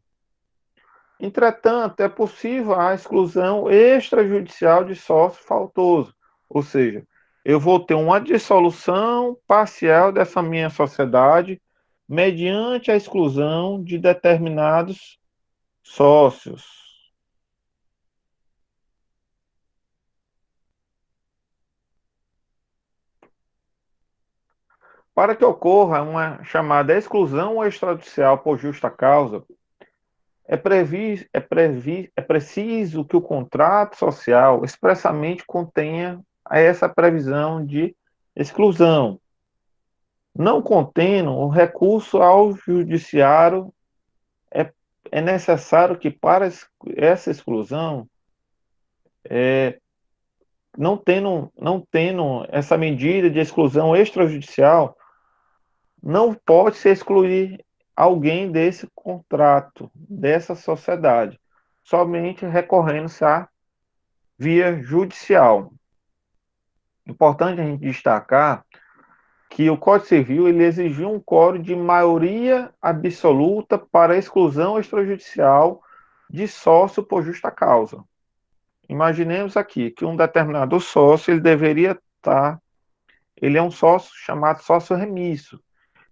Entretanto, é possível a exclusão extrajudicial de sócio faltoso, ou seja, eu vou ter uma dissolução parcial dessa minha sociedade mediante a exclusão de determinados sócios. Para que ocorra uma chamada exclusão extrajudicial por justa causa, é preciso que o contrato social expressamente contenha essa previsão de exclusão. Não contendo, o recurso ao judiciário é necessário que, para essa exclusão, não tendo essa medida de exclusão extrajudicial, não pode se excluir alguém desse contrato, dessa sociedade, somente recorrendo-se à via judicial. Importante a gente destacar que o Código Civil ele exigiu um quórum de maioria absoluta para a exclusão extrajudicial de sócio por justa causa. Imaginemos aqui que um determinado sócio ele deveria estar, ele é um sócio chamado sócio remisso.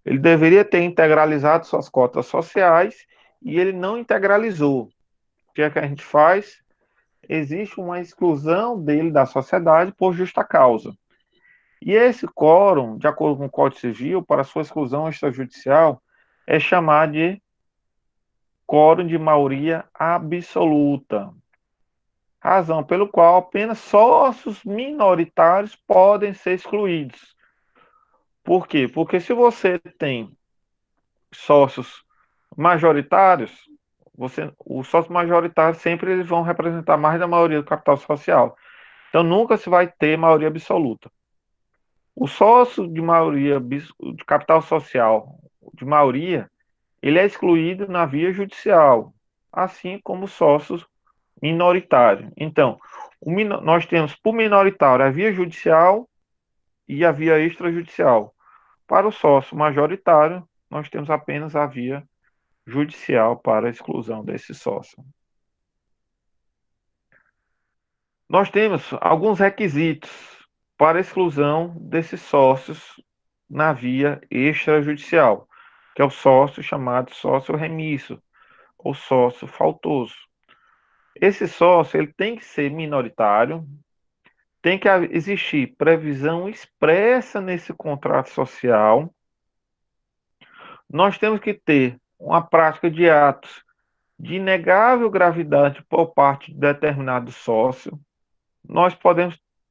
Ele deveria ter integralizado suas cotas sociais e ele não integralizou. O que é que a gente faz? Existe uma exclusão dele da sociedade por justa causa. E esse quórum, de acordo com o Código Civil, para sua exclusão extrajudicial, é chamado de quórum de maioria absoluta. Razão pelo qual apenas sócios minoritários podem ser excluídos. Por quê? Porque se você tem sócios majoritários, os sócios majoritários sempre eles vão representar mais da maioria do capital social. Então nunca se vai ter maioria absoluta. O sócio de maioria de capital social de maioria, ele é excluído na via judicial, assim como os sócios minoritários. Então, nós temos por minoritário a via judicial e a via extrajudicial. Para o sócio majoritário, nós temos apenas a via judicial para a exclusão desse sócio. Nós temos alguns requisitos para a exclusão desses sócios na via extrajudicial, que é o sócio chamado sócio remisso, ou sócio faltoso. Esse sócio ele tem que ser minoritário, tem que existir previsão expressa nesse contrato social. Nós temos que ter uma prática de atos de inegável gravidade por parte de determinado sócio. Nós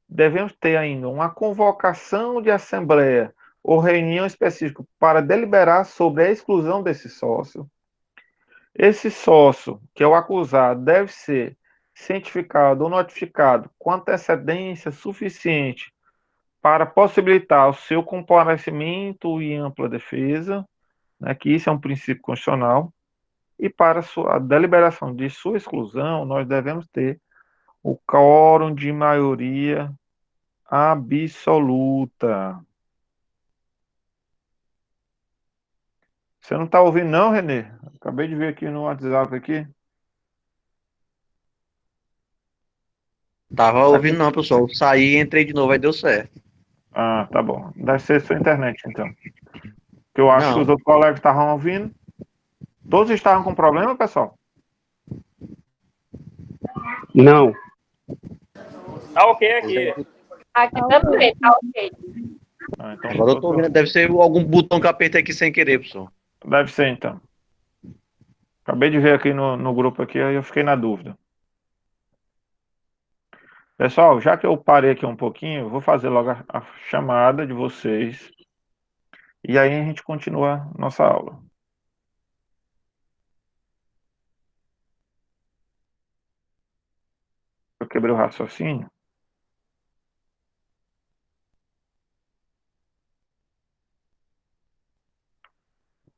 devemos ter ainda uma convocação de assembleia ou reunião específica para deliberar sobre a exclusão desse sócio. Esse sócio, que é o acusado, deve ser cientificado ou notificado com antecedência suficiente para possibilitar o seu comparecimento e ampla defesa, né, que isso é um princípio constitucional, e para a deliberação de sua exclusão, nós devemos ter o quórum de maioria absoluta. Você não está ouvindo não, Renê? Acabei de ver aqui no WhatsApp aqui. Tava ouvindo não, pessoal. Saí e entrei de novo, aí deu certo. Ah, tá bom. Deve ser sua internet, então. Que eu acho que os Não. outros colegas estavam ouvindo. Todos estavam com problema, pessoal? Não. Tá ok aqui. Aqui também, tá ok. Ah, então Agora eu tô ouvindo. Deve ser algum botão que eu apertei aqui sem querer, professor. deve ser, então. Acabei de ver aqui no grupo aqui, aí eu fiquei na dúvida. Pessoal, já que eu parei aqui um pouquinho, eu vou fazer logo a chamada de vocês. E aí a gente continua nossa aula. Eu quebrei o raciocínio.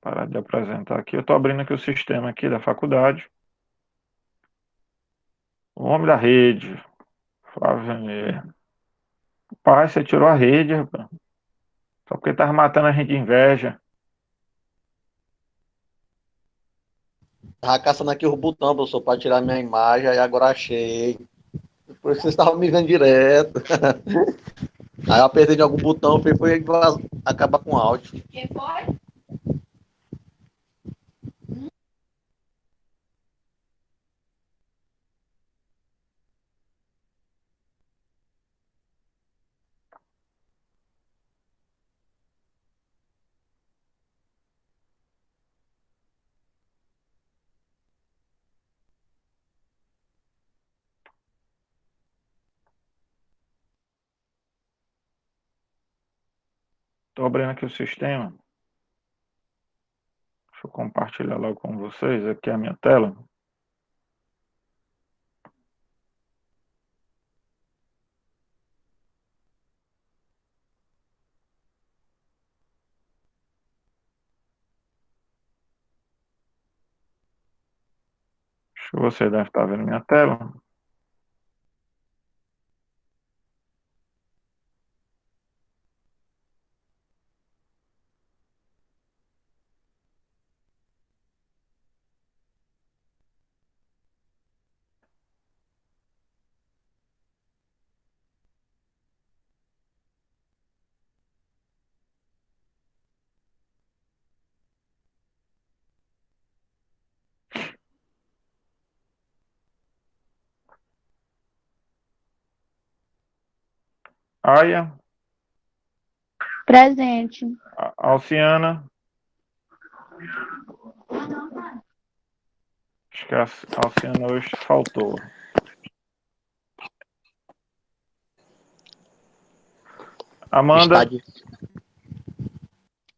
Parar de apresentar aqui. Eu estou abrindo aqui o sistema aqui da faculdade. O homem da rede. Flávio Janeiro. Pai, você tirou a rede, rapaz. Só porque tava matando a gente de inveja. Tava caçando aqui o botão, professor, para tirar minha imagem, aí agora achei. Por isso vocês estavam me vendo direto. Aí eu apertei de algum botão, foi acabar com o áudio. Quem foi? Estou abrindo aqui o sistema. Deixa eu compartilhar logo com vocês aqui a minha tela. Acho que você deve estar vendo minha tela. Aya, Presente. Alciana. Acho que a Alciana hoje faltou. Amanda. Está de...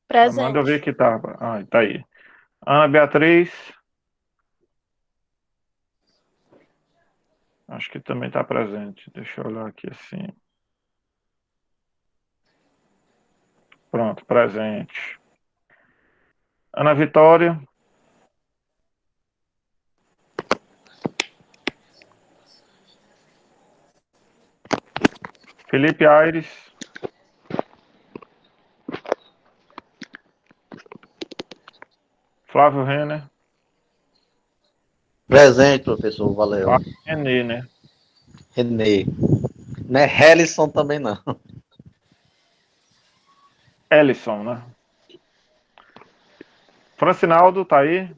Amanda, eu vi Presente. que estava. Ah, tá aí. Ana Beatriz. Acho que também está presente. Deixa eu olhar aqui assim. Pronto, presente. Ana Vitória. Felipe Aires. Flávio Renner. Presente, professor, valeu. Renê, né? Renê. Não é Helison também, não. Ellison, né? Francinaldo, tá aí?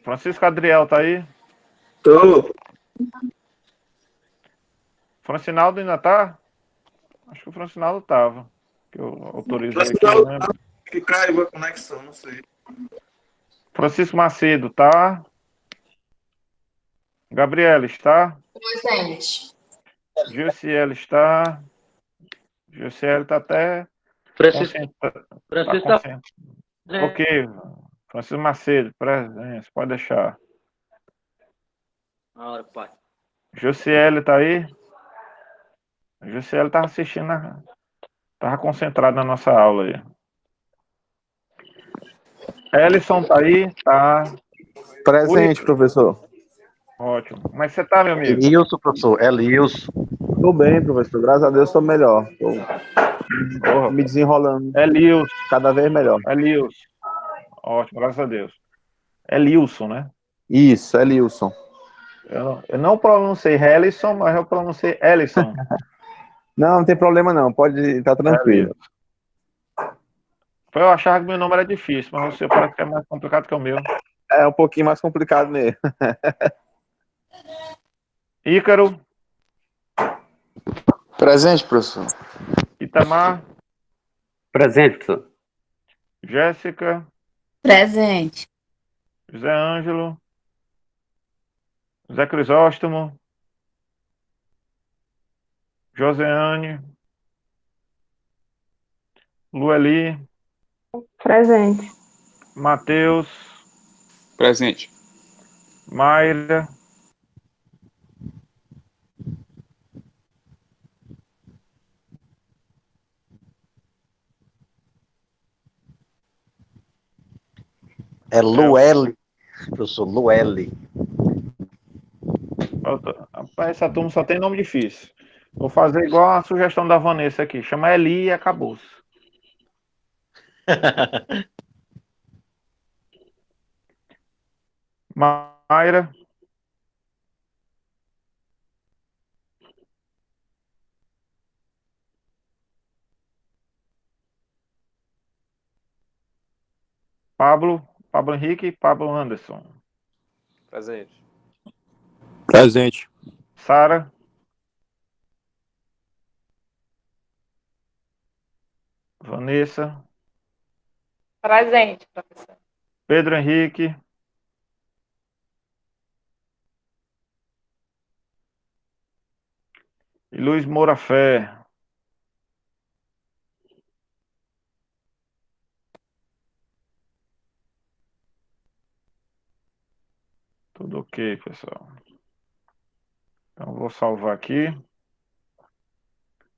Francisco Adriel, tá aí? Tô. Francinaldo ainda tá? Acho que o Francinaldo tava. Que eu autorizei aqui, não lembro. Que caiu a conexão, não sei. Francisco Macedo, tá? Gabriela, está? Presente. Gilciele está? Gilciele está até Francisco, Francisco Ok. Francisco Macedo, presença, pode deixar. Na hora, pai. Gilciele está aí? Gilciele estava assistindo, estava concentrado na nossa aula aí. Ellison está aí? Tá. Presente, professor. Ótimo. Como é que você está, meu amigo? Elilson, professor, Elilson. Tô bem, professor. Graças a Deus, tô melhor. Tô Porra, me desenrolando Elilson. cada vez melhor. Elilson. Ótimo, graças a Deus. Elilson, né? Isso, é Lilson. Eu não pronunciei Helison, mas eu pronunciei Ellison. Não, não tem problema não, pode estar tranquilo. Eu achava que meu nome era difícil, mas o seu parece que é mais complicado que o meu. É um pouquinho mais complicado mesmo. Ícaro, Presente, professor. Itamar, Presente, professor. Jéssica, Presente. José Ângelo, José Crisóstomo, Joseane, Lueli, Presente. Matheus, Presente. Mayra, É Lueli, professor, Lueli. Rapaz, essa turma só tem nome difícil. Vou fazer igual a sugestão da Vanessa aqui. Chama Eli e acabou. Mayra, Pablo Henrique, Pablo Anderson, Presente. Presente. Sara, Vanessa, Presente, professor. Pedro Henrique, e Luiz Moura Fé. Tudo ok, pessoal. Então, vou salvar aqui. A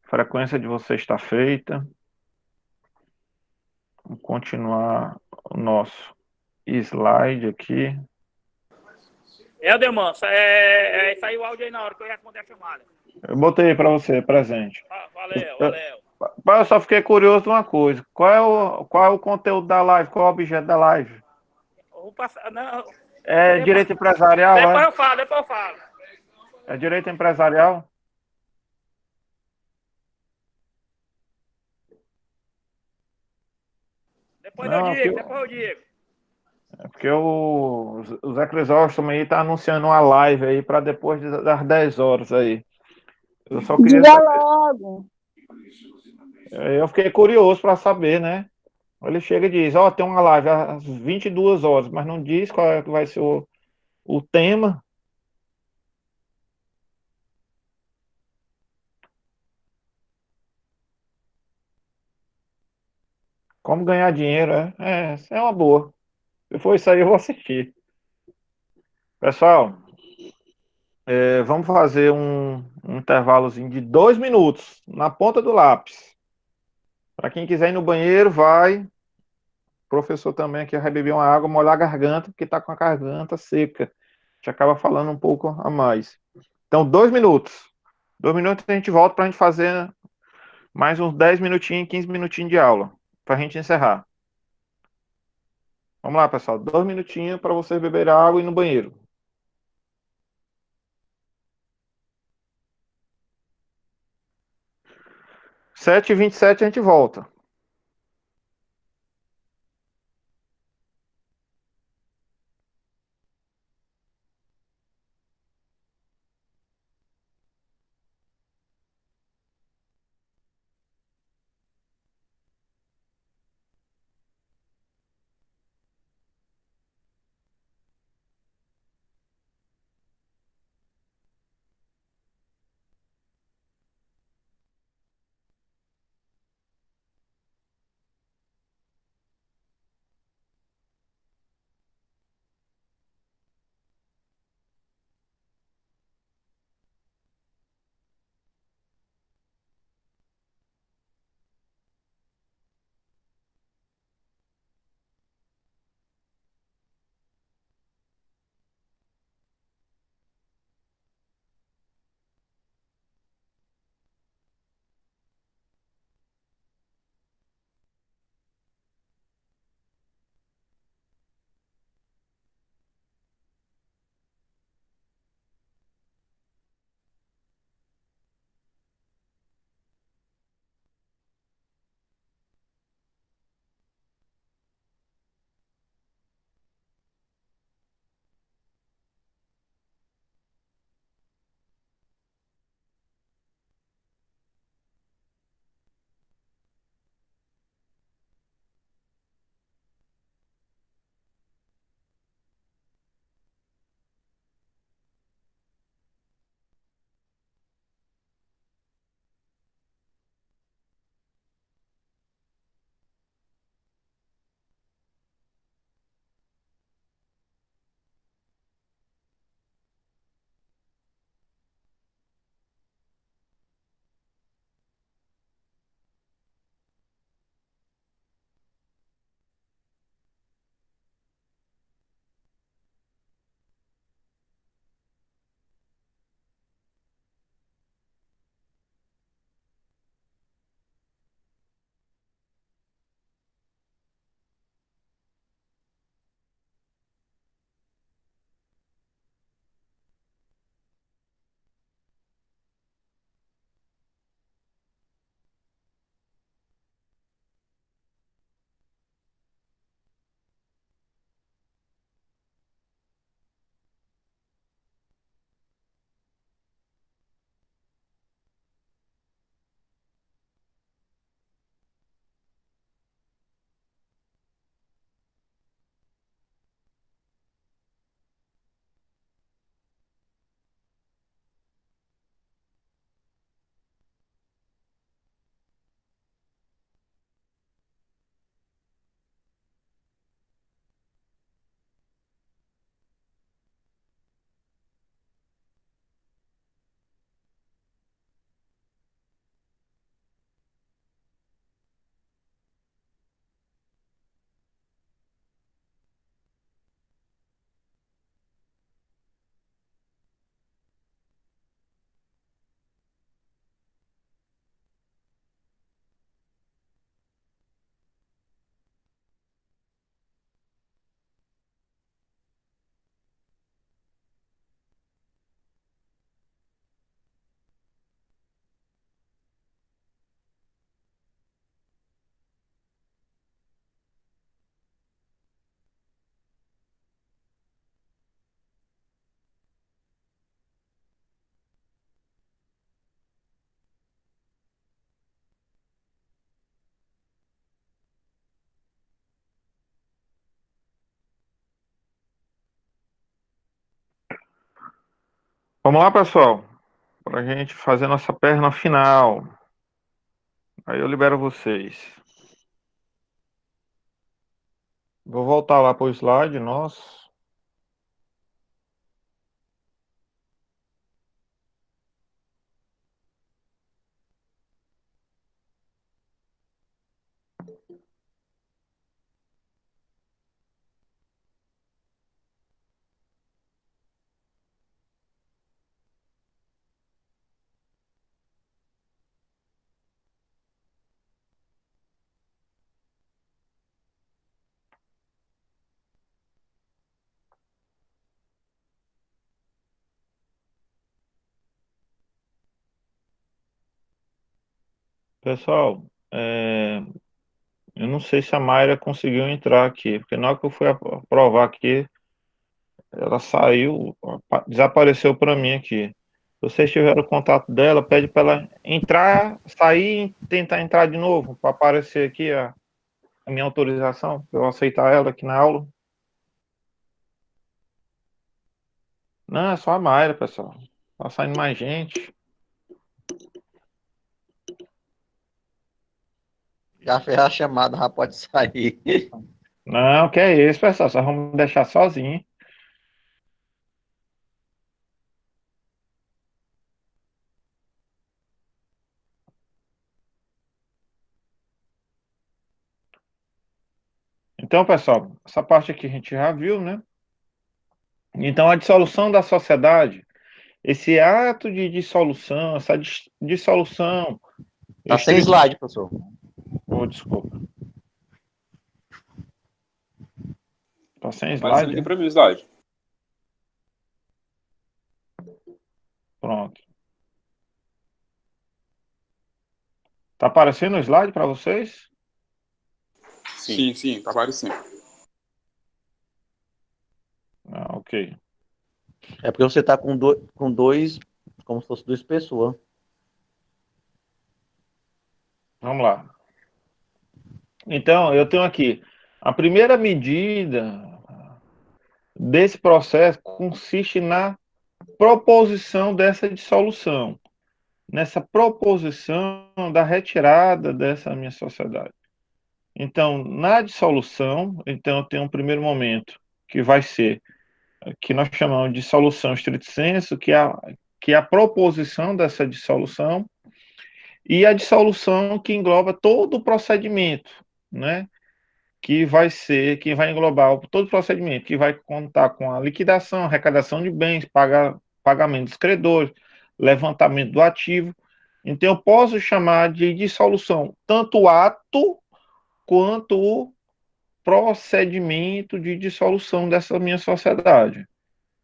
frequência de você está feita. Vamos continuar o nosso slide aqui. Elderman, saiu o áudio aí na hora que eu ia responder a chamada. Eu botei para você, presente. Valeu, valeu. Eu só fiquei curioso de uma coisa. Qual é o conteúdo da live? Qual é o objeto da live? Vou passar, não, É direito empresarial, depois é? eu falo. É direito empresarial? Depois Não, eu digo. é porque o Zé Crisóstomo aí tá anunciando uma live aí para depois das 10 horas aí. Eu só queria Diga saber. logo. Eu fiquei curioso para saber, né? Ele chega e diz, ó, tem uma live às 22 horas, mas não diz qual é que vai ser o tema. Como ganhar dinheiro, é uma boa. Se for isso aí, eu vou assistir. Pessoal, vamos fazer um intervalozinho de 2 minutos na ponta do lápis. Para quem quiser ir no banheiro, vai. O professor também aqui vai beber uma água, molhar a garganta, porque está com a garganta seca. A gente acaba falando um pouco a mais. Então, 2 minutos. 2 minutos a gente volta para a gente fazer mais uns 10 minutinhos, 15 minutinhos de aula. Para a gente encerrar. Vamos lá, pessoal. 2 minutinhos para vocês beberem água e ir no banheiro. 7h27 a gente volta. Vamos lá, pessoal, para a gente fazer nossa perna final. Aí eu libero vocês. Vou voltar lá para o slide nosso. Pessoal, eu não sei se a Mayra conseguiu entrar aqui, porque na hora que eu fui aprovar aqui, ela saiu, desapareceu para mim aqui. Se vocês tiveram o contato dela, pede para ela entrar, sair e tentar entrar de novo, para aparecer aqui a minha autorização, para eu aceitar ela aqui na aula. Não, é só a Mayra, pessoal. Tá saindo mais gente. Já fez a chamada, já pode sair. Não, que é isso, pessoal. Só vamos me deixar sozinho. Então, pessoal, essa parte aqui a gente já viu, né? Então, a dissolução da sociedade, esse ato de dissolução, essa dissolução. Tá sem slide, professor. Oh, desculpa. Tá sem Aparecendo slide? aqui para mim o slide. Pronto. Tá aparecendo o slide para vocês? Sim, tá aparecendo. Ah, ok. É porque você tá com dois, como se fosse duas pessoas. Vamos lá. Então, eu tenho aqui. A primeira medida desse processo consiste na proposição dessa dissolução, nessa proposição da retirada dessa minha sociedade. Então, na dissolução, então eu tenho um primeiro momento que vai ser, que nós chamamos de dissolução estrito sensu, que é a proposição dessa dissolução, e a dissolução que engloba todo o procedimento, né? Que vai englobar todo o procedimento, que vai contar com a liquidação, arrecadação de bens, pagamento dos credores, levantamento do ativo. Então, eu posso chamar de dissolução tanto o ato quanto o procedimento de dissolução dessa minha sociedade.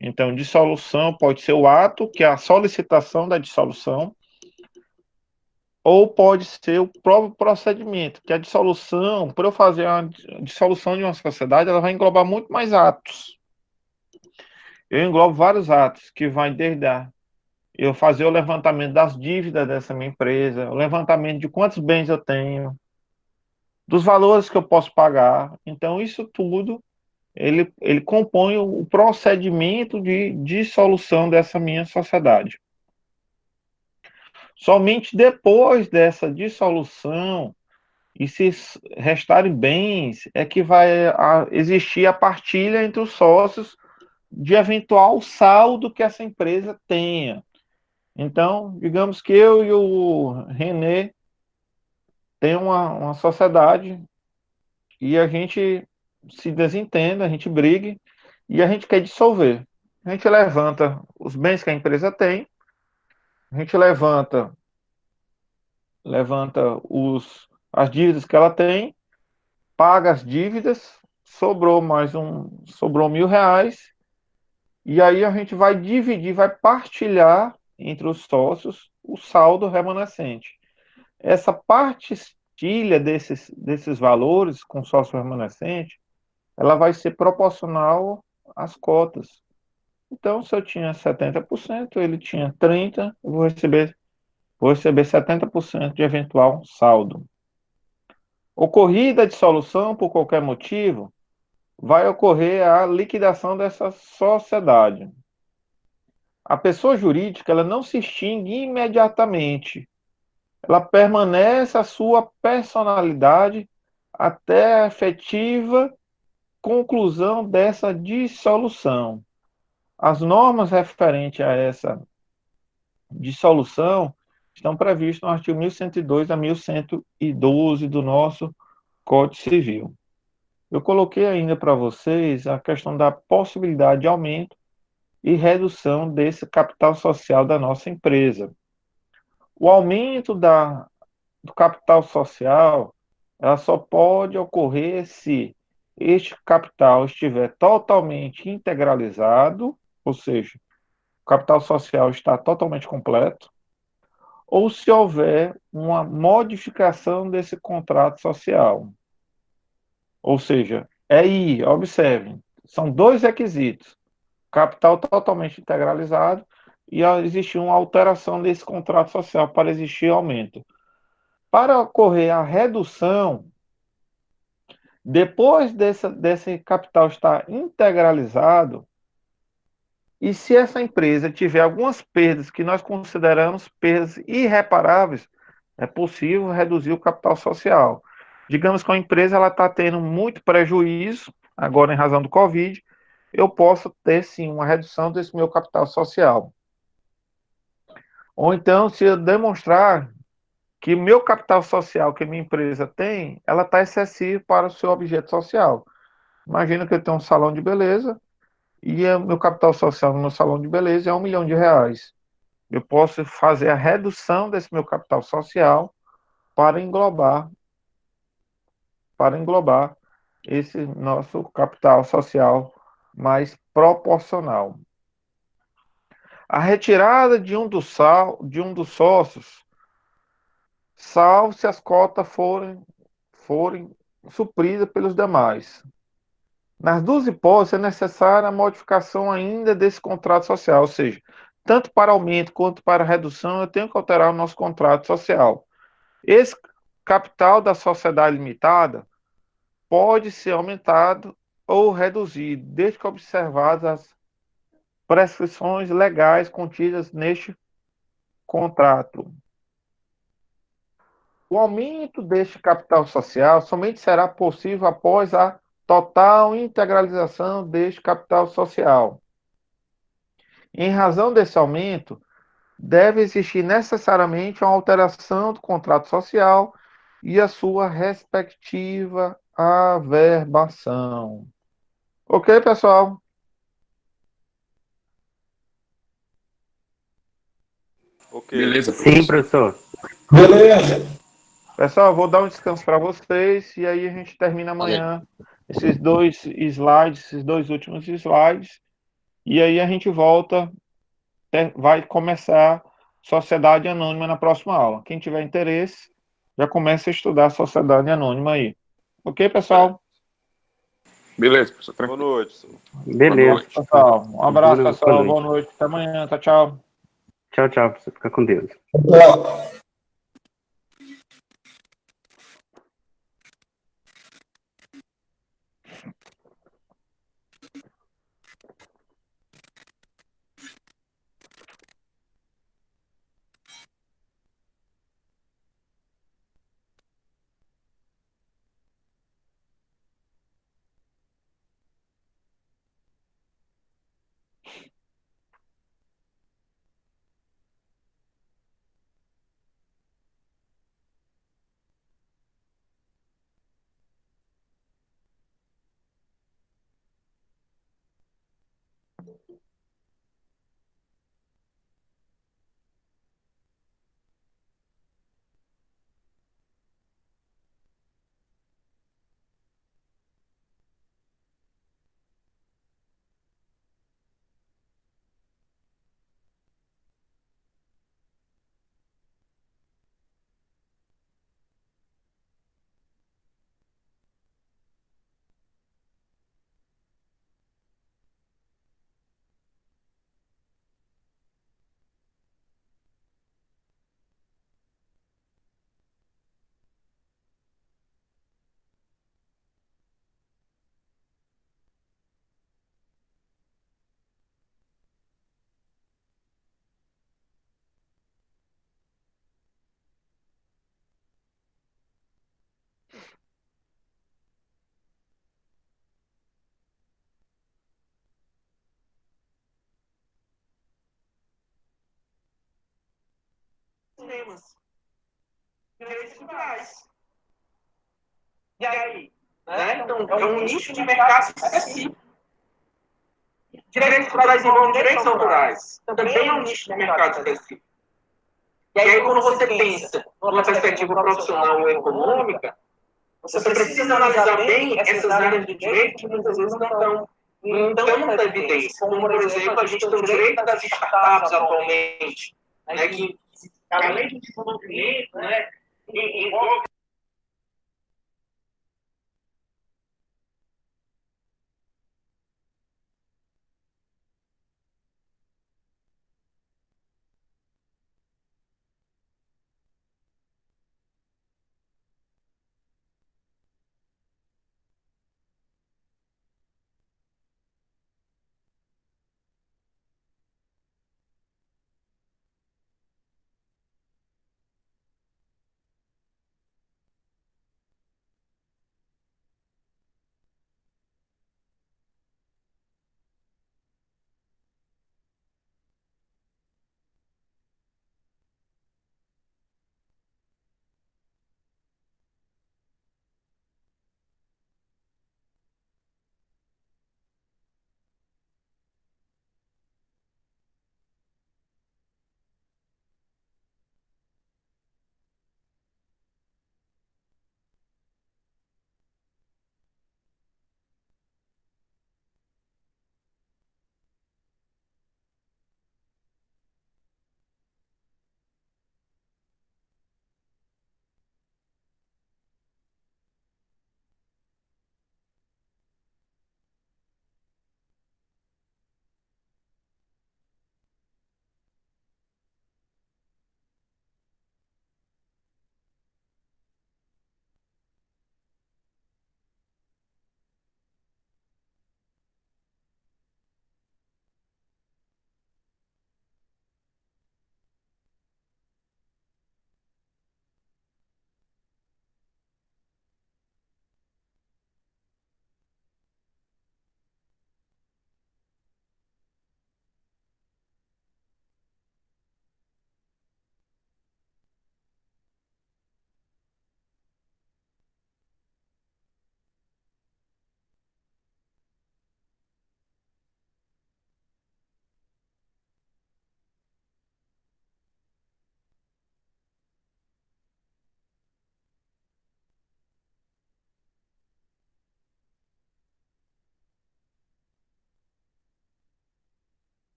Então, dissolução pode ser o ato, que é a solicitação da dissolução, ou pode ser o próprio procedimento, que a dissolução, por eu fazer a dissolução de uma sociedade, ela vai englobar muito mais atos. Eu englobo vários atos, que vai desde eu fazer o levantamento das dívidas dessa minha empresa, o levantamento de quantos bens eu tenho, dos valores que eu posso pagar. Então, isso tudo, ele compõe o procedimento de dissolução dessa minha sociedade. Somente depois dessa dissolução, e se restarem bens, é que vai existir a partilha entre os sócios de eventual saldo que essa empresa tenha. Então, digamos que eu e o René tem uma sociedade e a gente se desentenda, a gente brigue e a gente quer dissolver. A gente levanta os bens que a empresa tem, a gente levanta as dívidas que ela tem, paga as dívidas, sobrou R$ 1.000, e aí a gente vai dividir, vai partilhar entre os sócios o saldo remanescente. Essa partilha desses valores com sócio remanescente, ela vai ser proporcional às cotas. Então, se eu tinha 70%, ele tinha 30%, eu vou receber 70% de eventual saldo. Ocorrida a dissolução por qualquer motivo, vai ocorrer a liquidação dessa sociedade. A pessoa jurídica, ela não se extingue imediatamente. Ela permanece a sua personalidade até a efetiva conclusão dessa dissolução. As normas referentes a essa dissolução estão previstas no artigo 1102 a 1112 do nosso Código Civil. Eu coloquei ainda para vocês a questão da possibilidade de aumento e redução desse capital social da nossa empresa. O aumento do capital social, ela só pode ocorrer se este capital estiver totalmente integralizado, ou seja, o capital social está totalmente completo, ou se houver uma modificação desse contrato social. Ou seja, observem, são dois requisitos: capital totalmente integralizado e existir uma alteração desse contrato social para existir aumento. Para ocorrer a redução, depois desse capital estar integralizado, e se essa empresa tiver algumas perdas que nós consideramos perdas irreparáveis, é possível reduzir o capital social. Digamos que a empresa está tendo muito prejuízo, agora em razão do Covid, eu posso ter sim uma redução desse meu capital social. Ou então, se eu demonstrar que o meu capital social que a minha empresa tem, ela está excessiva para o seu objeto social. Imagina que eu tenho um salão de beleza e o meu capital social no meu salão de beleza é R$ 1 milhão. Eu posso fazer a redução desse meu capital social para englobar esse nosso capital social mais proporcional. A retirada de um dos sócios, salvo se as cotas forem supridas pelos demais. Nas duas hipóteses, é necessária a modificação ainda desse contrato social, ou seja, tanto para aumento quanto para redução, eu tenho que alterar o nosso contrato social. Esse capital da sociedade limitada pode ser aumentado ou reduzido, desde que observadas as prescrições legais contidas neste contrato. O aumento deste capital social somente será possível após a total integralização deste capital social. Em razão desse aumento, deve existir necessariamente uma alteração do contrato social e a sua respectiva averbação. Ok, pessoal? Ok. Beleza, Sim, professor. professor. Pessoal, vou dar um descanso para vocês e aí a gente termina amanhã esses dois slides, esses dois últimos slides, e aí a gente volta, vai começar Sociedade Anônima na próxima aula. Quem tiver interesse, já começa a estudar Sociedade Anônima aí. Ok, pessoal? Beleza, professor. Boa Tranquilo. noite. Boa Beleza. noite. Pessoal, um abraço, Boa pessoal. noite. Boa noite. Até amanhã. Tchau, tchau. Tchau, tchau, professor. Fica com Deus. temas. Direitos culturais. E aí? Né? Então, é um nicho de mercado específico. Direitos culturais envolvem direitos autorais. Também é um nicho de mercado específico. E aí, quando você pensa numa perspectiva profissional ou econômica, você precisa analisar bem essas áreas de direito que muitas vezes não estão em tanta evidência. Como, por exemplo, a gente tem o direito das startups atualmente, né, que, além do desenvolvimento, né, envolve